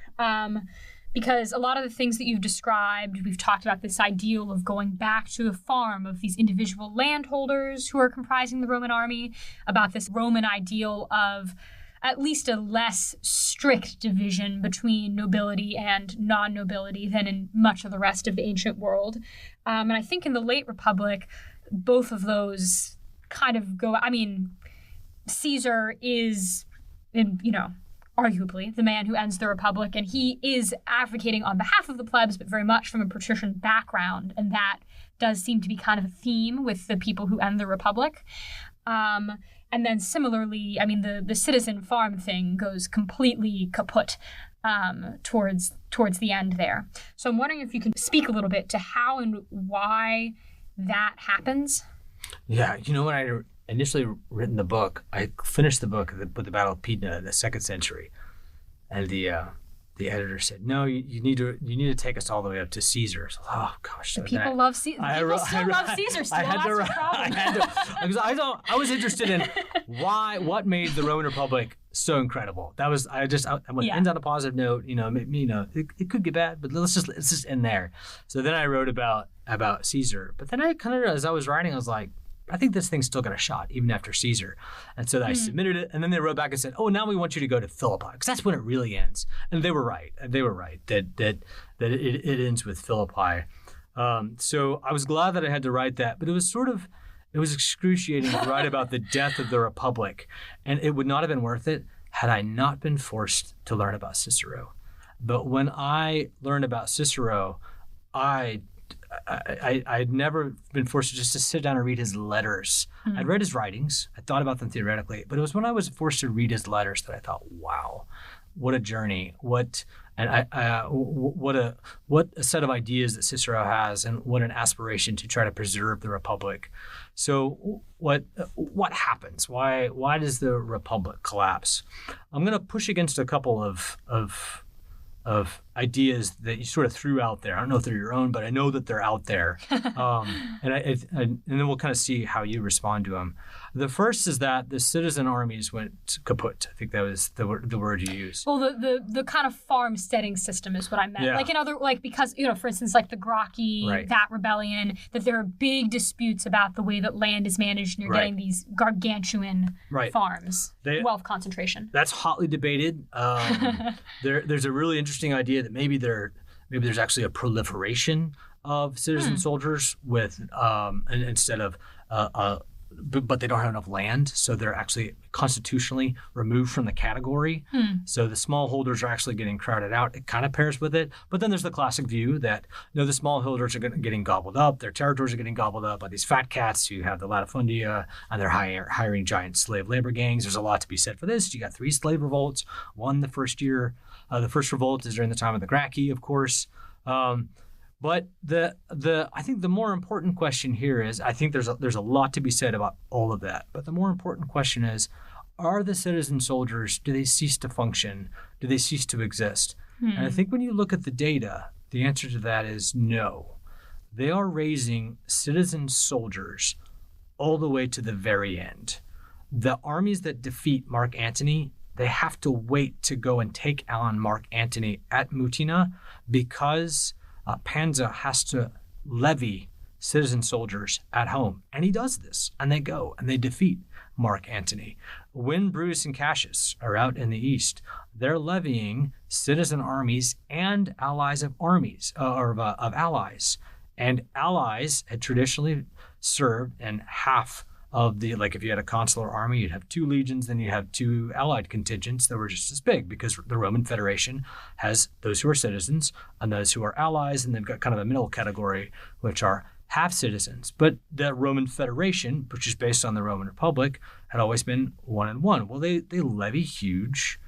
Because a lot of the things that you've described, we've talked about this ideal of going back to the farm of these individual landholders who are comprising the Roman army, about this Roman ideal of at least a less strict division between nobility and non-nobility than in much of the rest of the ancient world. And I think in the late Republic, both of those kind of go, I mean, Caesar is, arguably the man who ends the Republic, and he is advocating on behalf of the plebs, but very much from a patrician background, and that does seem to be kind of a theme with the people who end the Republic. And then similarly, I mean, the citizen farm thing goes completely kaput towards the end there. So I'm wondering if you can speak a little bit to how and why that happens. Yeah, when I initially written the book, I finished the book with the Battle of Pydna in the 2nd century, and the editor said, "No, you need to take us all the way up to Caesar." So, oh gosh, people love Caesar. People still love Caesar. Still because I was interested in what made the Roman Republic so incredible. That was I want to end on a positive note. It could get bad, but let's just end there. So then I wrote about Caesar, but then I kind of, as I was writing, I was like, I think this thing's still got a shot, even after Caesar. And so I submitted it, and then they wrote back and said, "Oh, now we want you to go to Philippi, because that's when it really ends." And they were right. That it ends with Philippi. So I was glad that I had to write that, but it was excruciating to write about the death of the Republic, and it would not have been worth it had I not been forced to learn about Cicero. But when I learned about Cicero, I'd never been forced to just sit down and read his letters. I'd read his writings. I thought about them theoretically, but it was when I was forced to read his letters that I thought, wow, what a journey. What a set of ideas that Cicero has, and what an aspiration to try to preserve the Republic. So what happens? Why does the Republic collapse? I'm going to push against a couple of ideas that you sort of threw out there. I don't know if they're your own, but I know that they're out there. And then we'll kind of see how you respond to them. The first is that the citizen armies went kaput. I think that was the word you used. Well, the kind of farmsteading system is what I meant. Yeah. Because, for instance, like the Graki, Right. that rebellion, that there are big disputes about the way that land is managed, and you're Right. getting these gargantuan Right. farms, wealth concentration. That's hotly debated. There's a really interesting idea that maybe there's actually a proliferation of citizen soldiers with instead of but they don't have enough land, so they're actually constitutionally removed from the category. So the smallholders are actually getting crowded out. It kind of pairs with it. But then there's the classic view that the smallholders are getting gobbled up. Their territories are getting gobbled up by these fat cats who have the latifundia, and they're hiring giant slave labor gangs. There's a lot to be said for this. You got 3 slave revolts. One the first year. The first revolt is during the time of the Graki, of course. But I think the more important question here is, I think there's a lot to be said about all of that. But the more important question is, are the citizen soldiers, do they cease to function? Do they cease to exist? And I think when you look at the data, the answer to that is no. They are raising citizen soldiers all the way to the very end. The armies that defeat Mark Antony, they have to wait to go and take on Mark Antony at Mutina because Panza has to levy citizen soldiers at home. And he does this. And they go and they defeat Mark Antony. When Brutus and Cassius are out in the east, they're levying citizen armies and allies of armies, of allies. And allies had traditionally served in half of the, like if you had a consular army, you'd have 2 legions, then you have 2 allied contingents that were just as big because the Roman Federation has those who are citizens and those who are allies, and they've got kind of a middle category, which are half citizens. But the Roman Federation, which is based on the Roman Republic, had always been 1 and 1. Well, they levy huge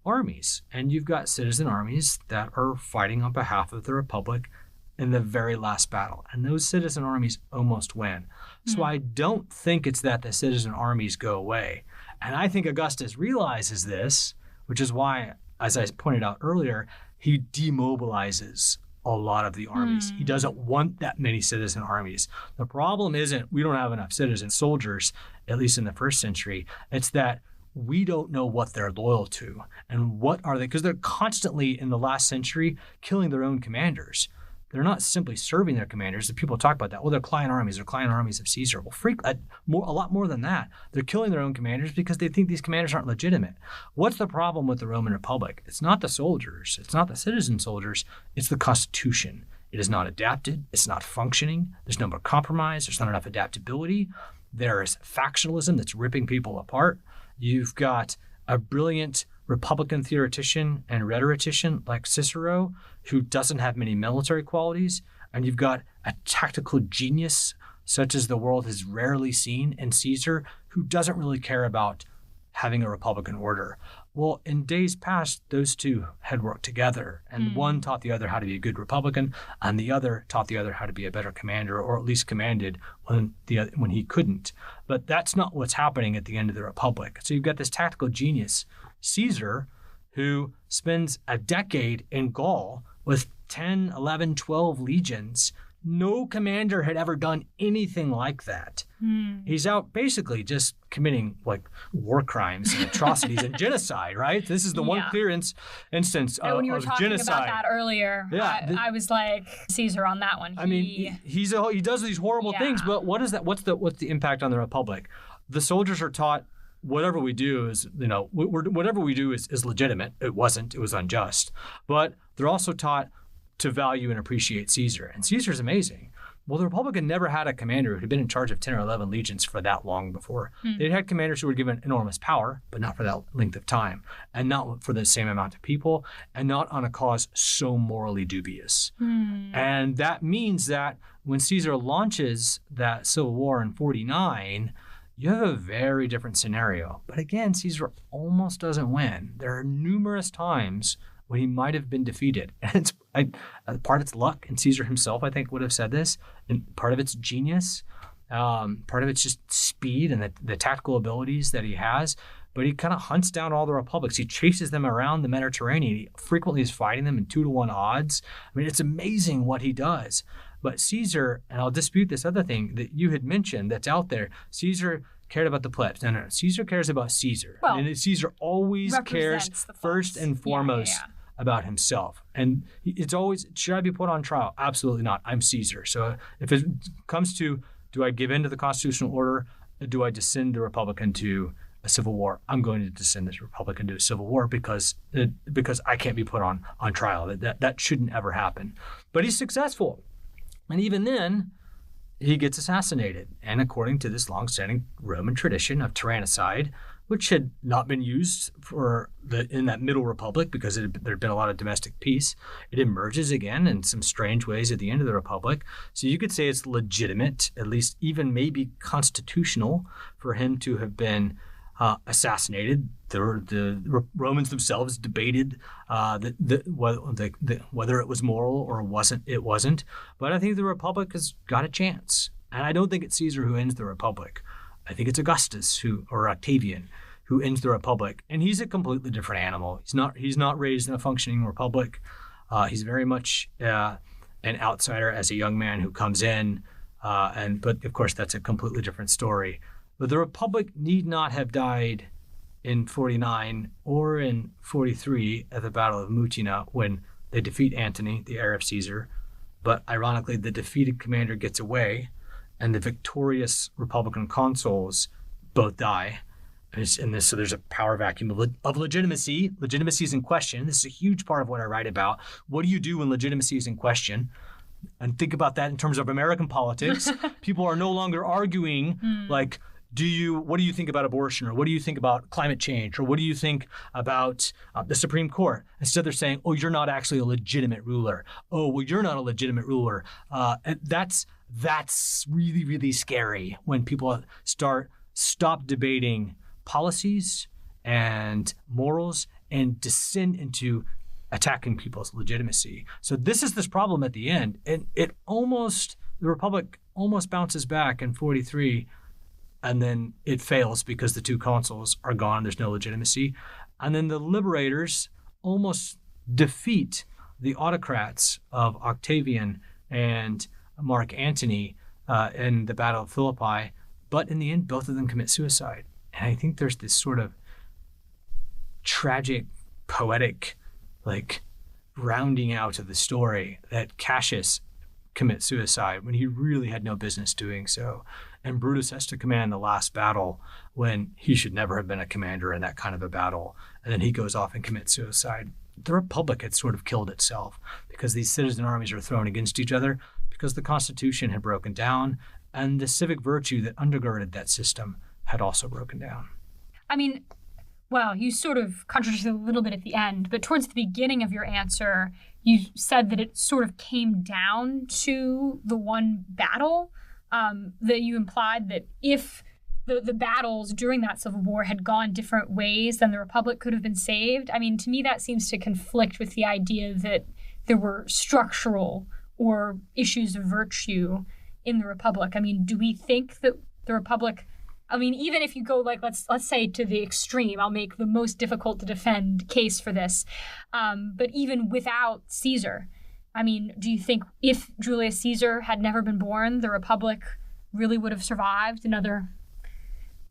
armies, and you've got citizen armies that are fighting on behalf of the Republic in the very last battle. And those citizen armies almost win. So I don't think it's that the citizen armies go away. And I think Augustus realizes this, which is why, as I pointed out earlier, he demobilizes a lot of the armies. He doesn't want that many citizen armies. The problem isn't we don't have enough citizen soldiers, at least in the first century. It's that we don't know what they're loyal to and what are they, because they're constantly in the last century killing their own commanders. They're not simply serving their commanders. The people talk about that. Well, they're client armies. They're client armies of Caesar. Well, a lot more than that. They're killing their own commanders because they think these commanders aren't legitimate. What's the problem with the Roman Republic? It's not the soldiers. It's not the citizen soldiers. It's the Constitution. It is not adapted. It's not functioning. There's no more compromise. There's not enough adaptability. There is factionalism that's ripping people apart. You've got a brilliant Republican theoretician and rhetorician like Cicero, who doesn't have many military qualities, and you've got a tactical genius such as the world has rarely seen in Caesar, who doesn't really care about having a republican order. Well, in days past, those two had worked together, and one taught the other how to be a good republican, and the other taught the other how to be a better commander, or at least commanded when he couldn't. But that's not what's happening at the end of the republic. So you've got this tactical genius, Caesar, who spends a decade in Gaul with 10, 11, 12 legions. No commander had ever done anything like that. He's out basically just committing like war crimes and atrocities and genocide, right? This is the one clear instance of genocide. When you were talking about that earlier, I was like, Caesar on that one. I mean, he does these horrible things, but what is that? What's the impact on the Republic? The soldiers are taught whatever we do is, whatever we do is legitimate. It wasn't. It was unjust. But they're also taught to value and appreciate Caesar. And Caesar's amazing. Well, the Republic had never had a commander who'd been in charge of 10 or 11 legions for that long before. They'd had commanders who were given enormous power, but not for that length of time, and not for the same amount of people, and not on a cause so morally dubious. And that means that when Caesar launches that civil war in 49, you have a very different scenario. But again, Caesar almost doesn't win. There are numerous times when he might have been defeated. And part of it's luck, and Caesar himself, I think, would have said this, and part of it's genius. Part of it's just speed and the tactical abilities that he has. but he kind of hunts down all the republics. He chases them around the Mediterranean. He frequently is fighting them in 2-to-1 odds. I mean, it's amazing what he does. But Caesar, and I'll dispute this other thing that you had mentioned that's out there, Caesar cared about the plebs. No. Caesar cares about Caesar. Well, and Caesar always cares first and foremost about himself. And it's always, should I be put on trial? Absolutely not. I'm Caesar. So if it comes to, do I give in to the constitutional order? Do I descend the republic into a civil war? I'm going to descend this republic into a civil war because I can't be put on trial. That shouldn't ever happen. But he's successful. And even then, he gets assassinated. And according to this long-standing Roman tradition of tyrannicide, which had not been used in that Middle Republic because there had been a lot of domestic peace, it emerges again in some strange ways at the end of the Republic. So you could say it's legitimate, at least even maybe constitutional, for him to have been assassinated. The Romans themselves debated whether it was moral or it wasn't. But I think the Republic has got a chance. And I don't think it's Caesar who ends the Republic. I think it's Augustus or Octavian who ends the Republic. And he's a completely different animal. He's not raised in a functioning republic. He's very much an outsider as a young man who comes in. But of course, that's a completely different story. But the Republic need not have died in 49 or in 43 at the Battle of Mutina when they defeat Antony, the heir of Caesar. But ironically, the defeated commander gets away and the victorious Republican consuls both die. So there's a power vacuum of legitimacy. Legitimacy is in question. This is a huge part of what I write about. What do you do when legitimacy is in question? And think about that in terms of American politics. People are no longer arguing like, what do you think about abortion? Or what do you think about climate change? Or what do you think about the Supreme Court? Instead, they're saying, oh, you're not actually a legitimate ruler. Oh, well, you're not a legitimate ruler. And that's really, really scary when people stop debating policies and morals and descend into attacking people's legitimacy. So this is this problem at the end. And the Republic almost bounces back in 43. And then it fails because the two consuls are gone. There's no legitimacy. And then the liberators almost defeat the autocrats of Octavian and Mark Antony in the Battle of Philippi. But in the end, both of them commit suicide. And I think there's this sort of tragic, poetic, rounding out of the story that Cassius commits suicide when he really had no business doing so. And Brutus has to command the last battle when he should never have been a commander in that kind of a battle. And then he goes off and commits suicide. The Republic had sort of killed itself because these citizen armies are thrown against each other because the Constitution had broken down and the civic virtue that undergirded that system had also broken down. I mean, well, you sort of contradicted a little bit at the end, but towards the beginning of your answer, you said that it sort of came down to the one battle. That you implied that if the battles during that civil war had gone different ways, then the Republic could have been saved. I mean, to me, that seems to conflict with the idea that there were structural or issues of virtue in the Republic. I mean, do we think that the Republic, I mean, even if you go let's say to the extreme, I'll make the most difficult to defend case for this, but even without Caesar, I mean, do you think if Julius Caesar had never been born, the Republic really would have survived another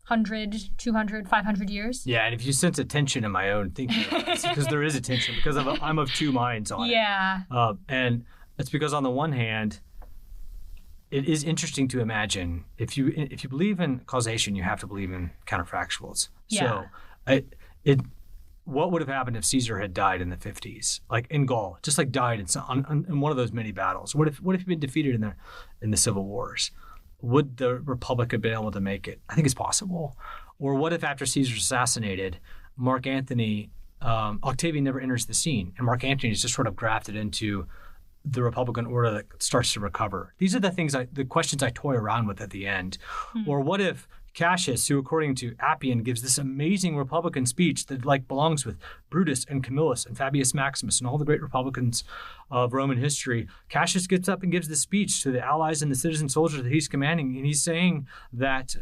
100, 200, 500 years? Yeah, and if you sense a tension in my own thinking, because there is a tension, because I'm of two minds on it. Yeah. And it's because on the one hand, it is interesting to imagine if you believe in causation, you have to believe in counterfactuals. Yeah. So what would have happened if Caesar had died in the 50s, like in Gaul, just died in one of those many battles? What if he'd been defeated in the civil wars? Would the Republic have been able to make it? I think it's possible. Or what if after Caesar's assassinated, Mark Antony, Octavian never enters the scene, and Mark Antony is just sort of grafted into the Republican order that starts to recover? These are the questions I toy around with at the end. Mm-hmm. Or what if Cassius, who according to Appian gives this amazing Republican speech that belongs with Brutus and Camillus and Fabius Maximus and all the great Republicans of Roman history, Cassius gets up and gives this speech to the allies and the citizen soldiers that he's commanding, and he's saying that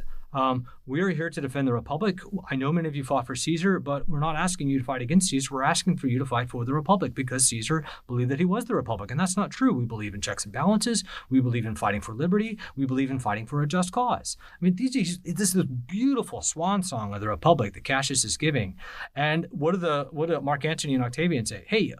We are here to defend the Republic. I know many of you fought for Caesar, but we're not asking you to fight against Caesar. We're asking for you to fight for the Republic because Caesar believed that he was the Republic. And that's not true. We believe in checks and balances. We believe in fighting for liberty. We believe in fighting for a just cause. I mean, this is a beautiful swan song of the Republic that Cassius is giving. And what do Mark Antony and Octavian say? Hey,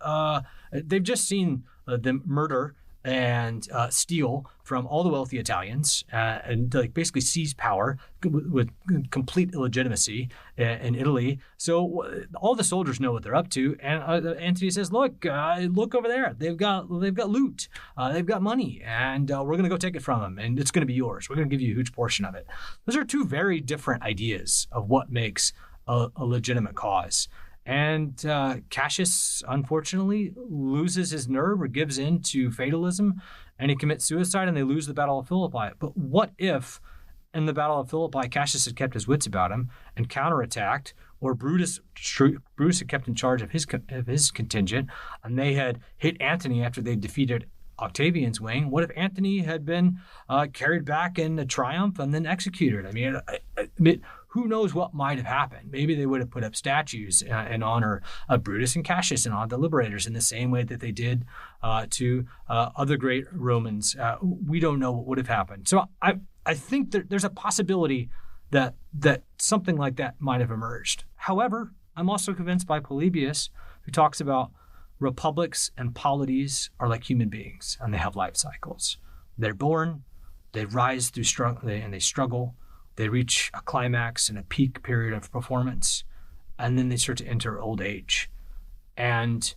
they've just seen them murder and steal from all the wealthy Italians and like basically seize power with complete illegitimacy in Italy. So all the soldiers know what they're up to. And Antony says, look over there. They've got loot. They've got money. And we're going to go take it from them. And it's going to be yours. We're going to give you a huge portion of it. Those are two very different ideas of what makes a legitimate cause. And Cassius, unfortunately, loses his nerve or gives in to fatalism, and he commits suicide, and they lose the Battle of Philippi. But what if, in the Battle of Philippi, Cassius had kept his wits about him and counterattacked, or Brutus had kept in charge of his contingent, and they had hit Antony after they defeated Octavian's wing? What if Antony had been carried back in a triumph and then executed? I mean, who knows what might have happened? Maybe they would have put up statues in honor of Brutus and Cassius and on the liberators in the same way that they did to other great Romans. We don't know what would have happened. So I think there's a possibility that something like that might have emerged. However, I'm also convinced by Polybius, who talks about republics and polities are like human beings, and they have life cycles. They're born, they rise through struggle, and they struggle. They reach a climax and a peak period of performance, and then they start to enter old age. And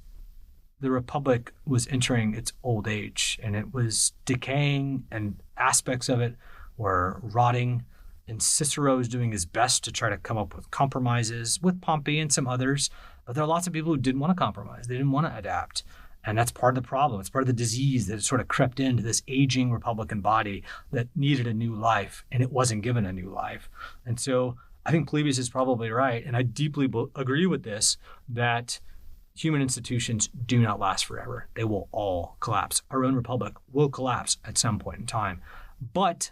the Republic was entering its old age, and it was decaying, and aspects of it were rotting. And Cicero is doing his best to try to come up with compromises with Pompey and some others. But there are lots of people who didn't want to compromise. They didn't want to adapt. And that's part of the problem. It's part of the disease that sort of crept into this aging Republican body that needed a new life, and it wasn't given a new life. And so I think Polybius is probably right, and I deeply agree with this, that human institutions do not last forever. They will all collapse. Our own republic will collapse at some point in time. But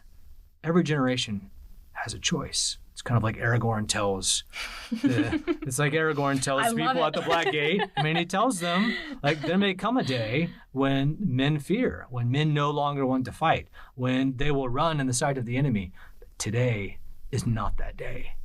every generation has a choice. It's kind of like Aragorn tells people at the Black Gate. I mean, he tells them, like, there may come a day when men fear, when men no longer want to fight, when they will run in the sight of the enemy. But today is not that day.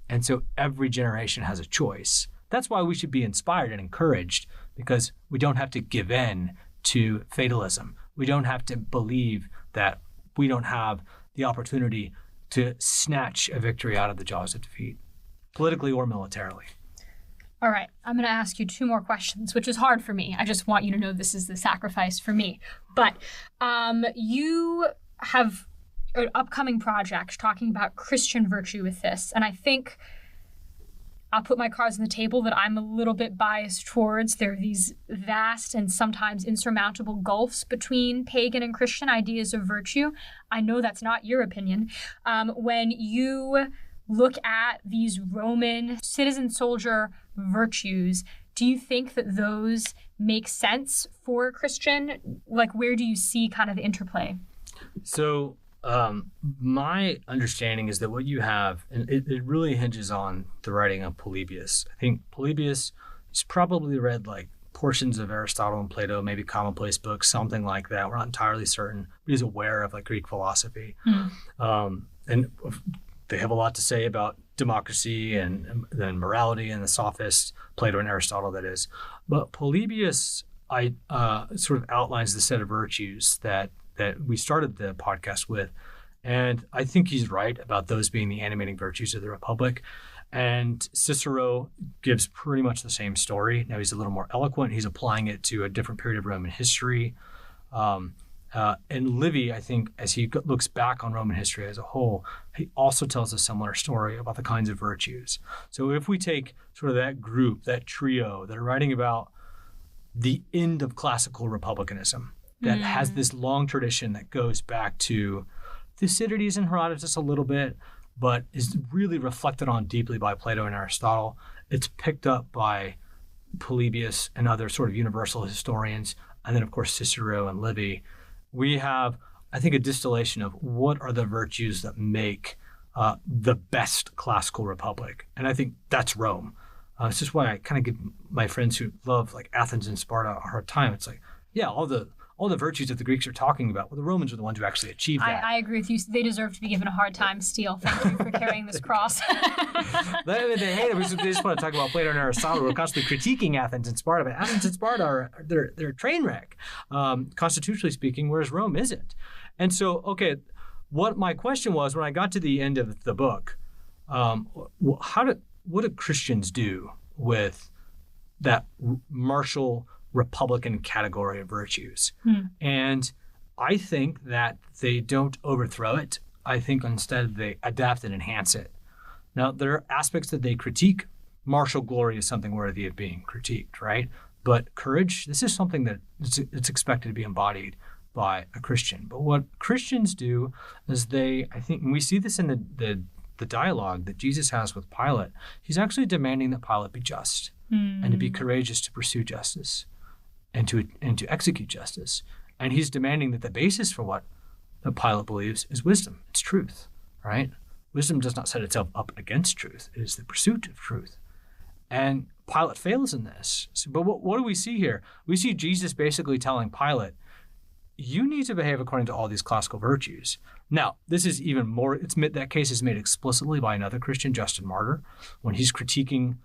And so every generation has a choice. That's why we should be inspired and encouraged, because we don't have to give in to fatalism. We don't have to believe that we don't have the opportunity to snatch a victory out of the jaws of defeat, politically or militarily. All right, I'm going to ask you two more questions, which is hard for me. I just want you to know this is the sacrifice for me. But you have an upcoming project talking about Christian virtue with this, and I think I'll put my cards on the table that I'm a little bit biased towards. There are these vast and sometimes insurmountable gulfs between pagan and Christian ideas of virtue. I know that's not your opinion. When you look at these Roman citizen-soldier virtues, do you think that those make sense for Christian? Like, where do you see kind of the interplay? So my understanding is that what you have, and it really hinges on the writing of Polybius. I think Polybius has probably read like portions of Aristotle and Plato, maybe commonplace books, something like that. We're not entirely certain, but he's aware of like Greek philosophy. And they have a lot to say about democracy and then morality and the sophists, Plato and Aristotle, that is. But Polybius sort of outlines the set of virtues that we started the podcast with. And I think he's right about those being the animating virtues of the Republic. And Cicero gives pretty much the same story. Now he's a little more eloquent. He's applying it to a different period of Roman history. And Livy, I think, as he looks back on Roman history as a whole, he also tells a similar story about the kinds of virtues. So if we take sort of that group, that trio that are writing about the end of classical republicanism, that has this long tradition that goes back to Thucydides and Herodotus a little bit, but is really reflected on deeply by Plato and Aristotle. It's picked up by Polybius and other sort of universal historians, and then, of course, Cicero and Livy. We have, I think, a distillation of what are the virtues that make the best classical republic. And I think that's Rome. It's just why I kind of give my friends who love like Athens and Sparta a hard time. It's like, yeah, all the virtues that the Greeks are talking about, well, the Romans are the ones who actually achieved that. I agree with you. They deserve to be given a hard time, Steele. Thank you for carrying this cross. They hate it. They just want to talk about Plato and Aristotle. We're constantly critiquing Athens and Sparta, but Athens and Sparta they're a train wreck, constitutionally speaking, whereas Rome isn't. And so, okay, what my question was when I got to the end of the book, what do Christians do with that martial Republican category of virtues? And I think that they don't overthrow it. I think instead they adapt and enhance it. Now, there are aspects that they critique. Martial glory is something worthy of being critiqued, right? But courage, this is something that it's expected to be embodied by a Christian. But what Christians do is I think, and we see this in the dialogue that Jesus has with Pilate, he's actually demanding that Pilate be just and to be courageous to pursue justice and to execute justice. And he's demanding that the basis for what the Pilate believes is wisdom. It's truth, right? Wisdom does not set itself up against truth. It is the pursuit of truth. And Pilate fails in this. But what do we see here? We see Jesus basically telling Pilate, you need to behave according to all these classical virtues. Now, this is even more, that case is made explicitly by another Christian, Justin Martyr, when he's critiquing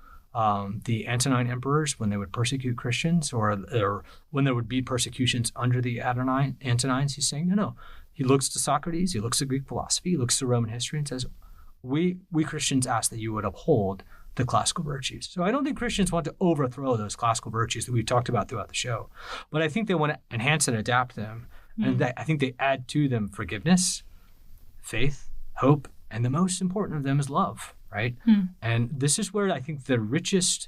the Antonine emperors when they would persecute Christians or when there would be persecutions under the Antonines. He's saying, no. He looks to Socrates, he looks to Greek philosophy, he looks to Roman history and says, we Christians ask that you would uphold the classical virtues. So I don't think Christians want to overthrow those classical virtues that we've talked about throughout the show, but I think they want to enhance and adapt them. And I think they add to them forgiveness, faith, hope, and the most important of them is love, right? And this is where I think the richest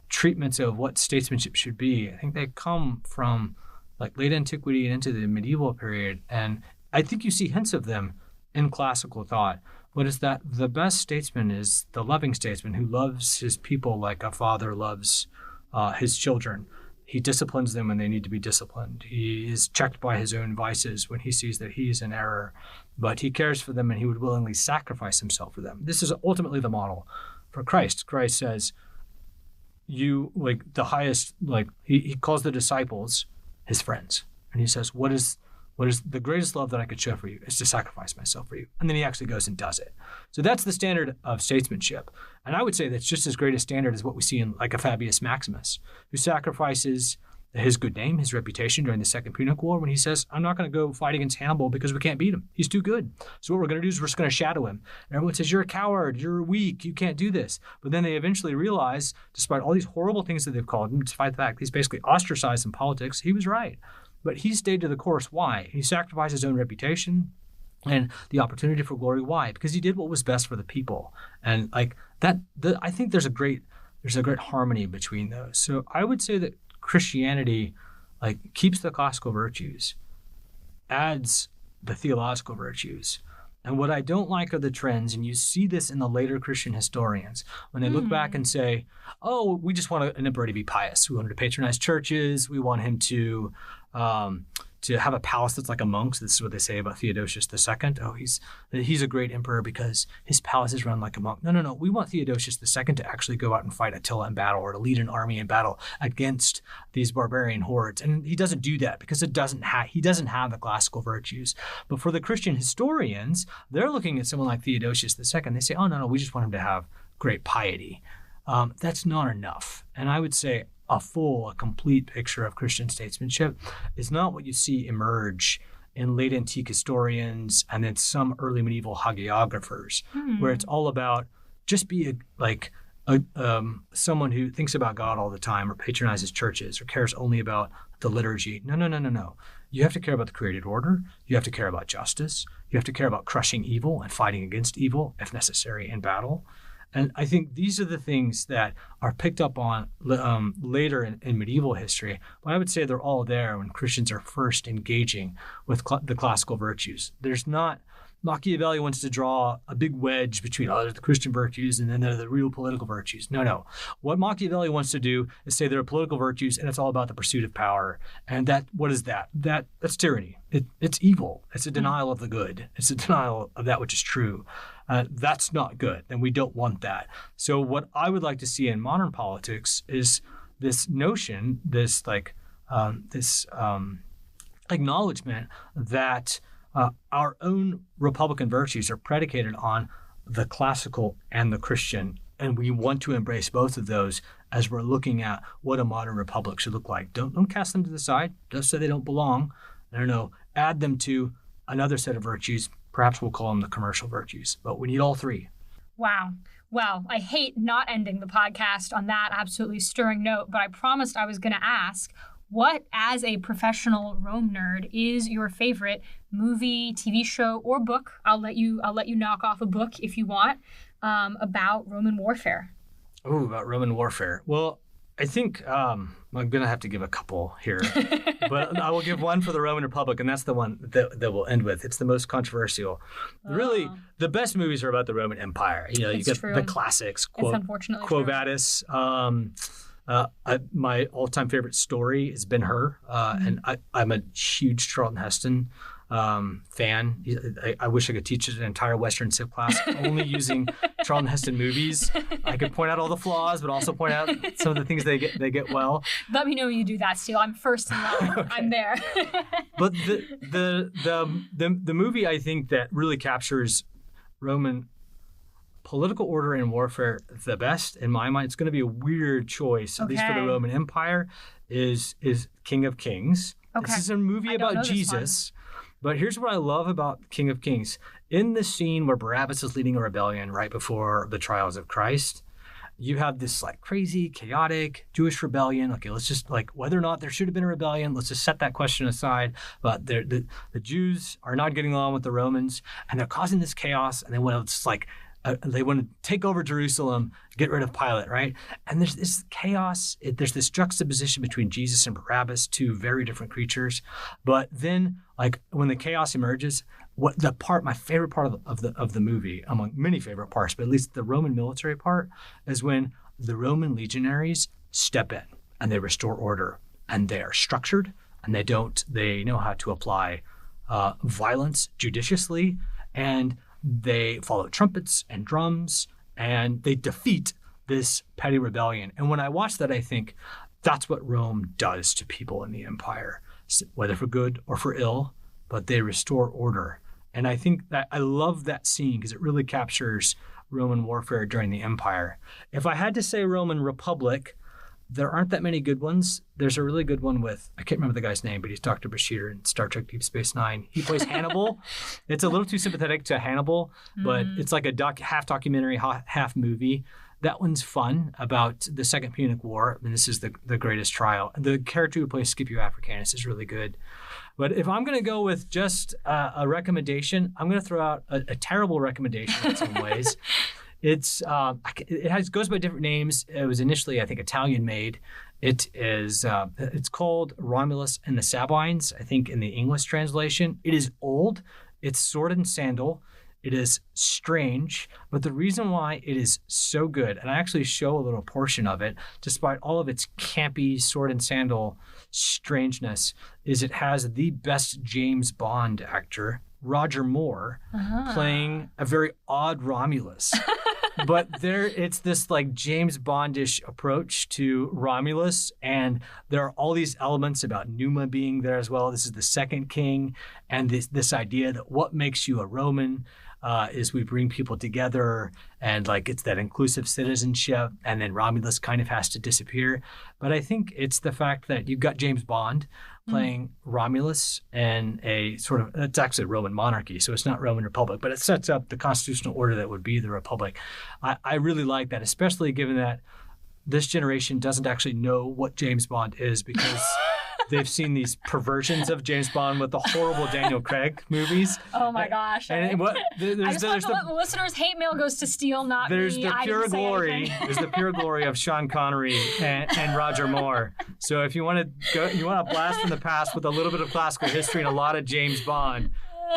treatments of what statesmanship should be, I think they come from like late antiquity and into the medieval period. And I think you see hints of them in classical thought. What is that? The best statesman is the loving statesman who loves his people like a father loves his children. He disciplines them when they need to be disciplined. He is checked by his own vices when he sees that he is in error, but he cares for them and he would willingly sacrifice himself for them. This is ultimately the model for Christ. Christ says, you, like the highest, like he calls the disciples his friends. And he says, what is the greatest love that I could show for you is to sacrifice myself for you. And then he actually goes and does it. So that's the standard of statesmanship. And I would say that's just as great a standard as what we see in like a Fabius Maximus, who sacrifices his good name, his reputation during the Second Punic War when he says, I'm not going to go fight against Hannibal because we can't beat him. He's too good. So what we're going to do is we're just going to shadow him. And everyone says, you're a coward, you're weak, you can't do this. But then they eventually realize, despite all these horrible things that they've called him, despite the fact he's basically ostracized in politics, he was right. But he stayed to the course. Why? He sacrificed his own reputation and the opportunity for glory. Why? Because he did what was best for the people. And like that, I think there's a great harmony between those. So I would say that Christianity like keeps the classical virtues, adds the theological virtues. And what I don't like are the trends, and you see this in the later Christian historians, when they look back and say, oh, we just want an emperor to be pious. We want him to patronize churches. We want him to have a palace that's like a monk's. This is what they say about Theodosius II. Oh, he's a great emperor because his palace is run like a monk. No. We want Theodosius II to actually go out and fight Attila in battle or to lead an army in battle against these barbarian hordes. And he doesn't do that because he doesn't have the classical virtues. But for the Christian historians, they're looking at someone like Theodosius II. They say, oh, no, we just want him to have great piety. That's not enough. And I would say a complete picture of Christian statesmanship is not what you see emerge in late antique historians and then some early medieval hagiographers, where it's all about just be someone who thinks about God all the time or patronizes churches or cares only about the liturgy. No. You have to care about the created order. You have to care about justice. You have to care about crushing evil and fighting against evil, if necessary, in battle. And I think these are the things that are picked up on later in medieval history. But I would say they're all there when Christians are first engaging with the classical virtues. There's not Machiavelli wants to draw a big wedge between there's the Christian virtues and then there are the real political virtues. No. What Machiavelli wants to do is say there are political virtues and it's all about the pursuit of power. And what is that? That's tyranny. It's evil. It's a denial of the good. It's a denial of that which is true. That's not good, and we don't want that. So what I would like to see in modern politics is this notion, this acknowledgement that our own Republican virtues are predicated on the classical and the Christian, and we want to embrace both of those as we're looking at what a modern republic should look like. Don't cast them to the side. Don't say they don't belong. No. Add them to another set of virtues. Perhaps we'll call them the commercial virtues, but we need all three. Wow. Well, I hate not ending the podcast on that absolutely stirring note, but I promised I was going to ask, what, as a professional Rome nerd, is your favorite movie, TV show, or book? I'll let you knock off a book if you want, about Roman warfare. Oh, about Roman warfare. Well, I think I'm going to have to give a couple here, but I will give one for the Roman Republic, and that's the one that we'll end with. It's the most controversial. Really, the best movies are about the Roman Empire. You get the classics, It's unfortunately Quo Vadis. My all-time favorite story is Ben-Hur, and I'm a huge Charlton Heston fan. I wish I could teach an entire Western Civ class only using Charlton Heston movies. I could point out all the flaws, but also point out some of the things they get well. Let me know when you do that, Steele. I'm first in line. Okay. I'm there. But the movie I think that really captures Roman political order and warfare the best, in my mind, it's going to be a weird choice, at least for the Roman Empire, is King of Kings. Okay. This is a movie about Jesus. But here's what I love about King of Kings. In the scene where Barabbas is leading a rebellion right before the trials of Christ, you have this crazy, chaotic Jewish rebellion. Okay, let's just whether or not there should have been a rebellion, let's just set that question aside. But the Jews are not getting along with the Romans, and they're causing this chaos, and they want to they want to take over Jerusalem, get rid of Pilate, right? And there's this chaos. There's this juxtaposition between Jesus and Barabbas, two very different creatures. But then, when the chaos emerges, my favorite part of the movie, among many favorite parts, but at least the Roman military part, is when the Roman legionaries step in and they restore order, and they are structured, and they know how to apply violence judiciously, and they follow trumpets and drums, and they defeat this petty rebellion. And when I watch that, I think that's what Rome does to people in the empire, whether for good or for ill, but they restore order. And I think that I love that scene because it really captures Roman warfare during the empire. If I had to say Roman Republic, there aren't that many good ones. There's a really good one I can't remember the guy's name, but he's Dr. Bashir in Star Trek Deep Space Nine. He plays Hannibal. It's a little too sympathetic to Hannibal, but it's like a half documentary, half movie. That one's fun, about the Second Punic War. I mean, this is the greatest trial. The character who plays Scipio Africanus is really good. But if I'm going to go with just a recommendation, I'm going to throw out a terrible recommendation in some ways. It goes by different names. It was initially, I think, Italian made. It's called Romulus and the Sabines, I think, in the English translation. It is old. It's sword and sandal. It is strange, but the reason why it is so good, and I actually show a little portion of it, despite all of its campy sword and sandal strangeness, is it has the best James Bond actor, Roger Moore, playing a very odd Romulus. But it's this James Bondish approach to Romulus, and there are all these elements about Numa being there as well. This is the second king, and this idea that what makes you a Roman is we bring people together, and it's that inclusive citizenship, and then Romulus kind of has to disappear. But I think it's the fact that you've got James Bond playing Romulus and it's actually a Roman monarchy, so it's not Roman Republic, but it sets up the constitutional order that would be the Republic. I really like that, especially given that this generation doesn't actually know what James Bond is because they've seen these perversions of James Bond with the horrible Daniel Craig movies. Oh my gosh. And the listeners' hate mail goes to Steele, not there's me. The pure glory. There's the pure glory of Sean Connery and Roger Moore. So if you want to blast from the past with a little bit of classical history and a lot of James Bond,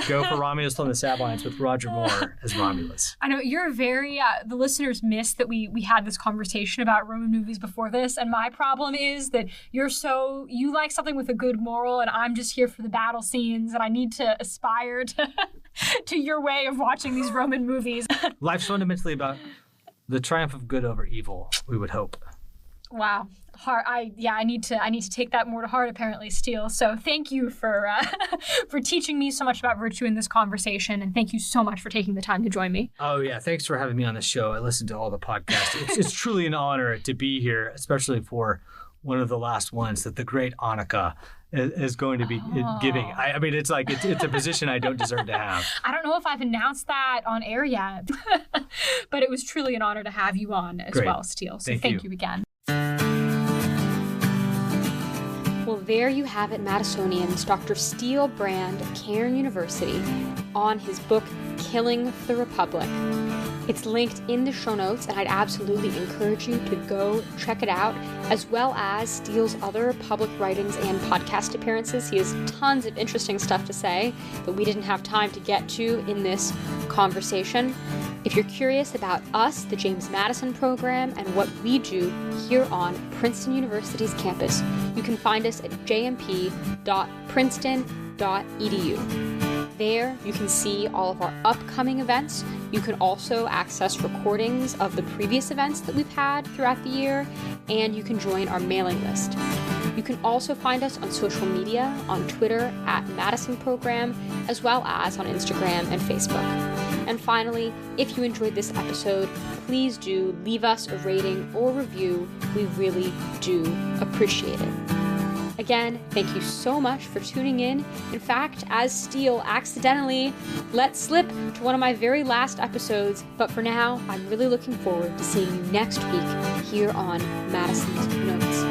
Go for Romulus on the Sablines with Roger Moore as Romulus. I know you're very, the listeners missed that we had this conversation about Roman movies before this. And my problem is that you like something with a good moral, and I'm just here for the battle scenes, and I need to aspire to your way of watching these Roman movies. Life's fundamentally about the triumph of good over evil, we would hope. Wow. I need to take that more to heart, apparently, Steele. So thank you for teaching me so much about virtue in this conversation, and thank you so much for taking the time to join me. Oh yeah, thanks for having me on the show. I listened to all the podcasts. It's truly an honor to be here, especially for one of the last ones that the great Annika is going to be giving. I mean, it's like it's a position I don't deserve to have. I don't know if I've announced that on air yet, but it was truly an honor to have you on as well, Steele. So thank you again. Well, there you have it, Madisonians. Dr. Steele Brand of Cairn University on his book, Killing the Republic. It's linked in the show notes, and I'd absolutely encourage you to go check it out, as well as Steele's other public writings and podcast appearances. He has tons of interesting stuff to say that we didn't have time to get to in this conversation. If you're curious about us, the James Madison program, and what we do here on Princeton University's campus, you can find us at jmp.princeton.edu. There, you can see all of our upcoming events. You can also access recordings of the previous events that we've had throughout the year, and you can join our mailing list. You can also find us on social media, on Twitter at Madison Program, as well as on Instagram and Facebook. And finally, if you enjoyed this episode, please do leave us a rating or review. We really do appreciate it. Again, thank you so much for tuning in. In fact, as Steele accidentally let slip to one of my very last episodes, but for now, I'm really looking forward to seeing you next week here on Madison's Notes.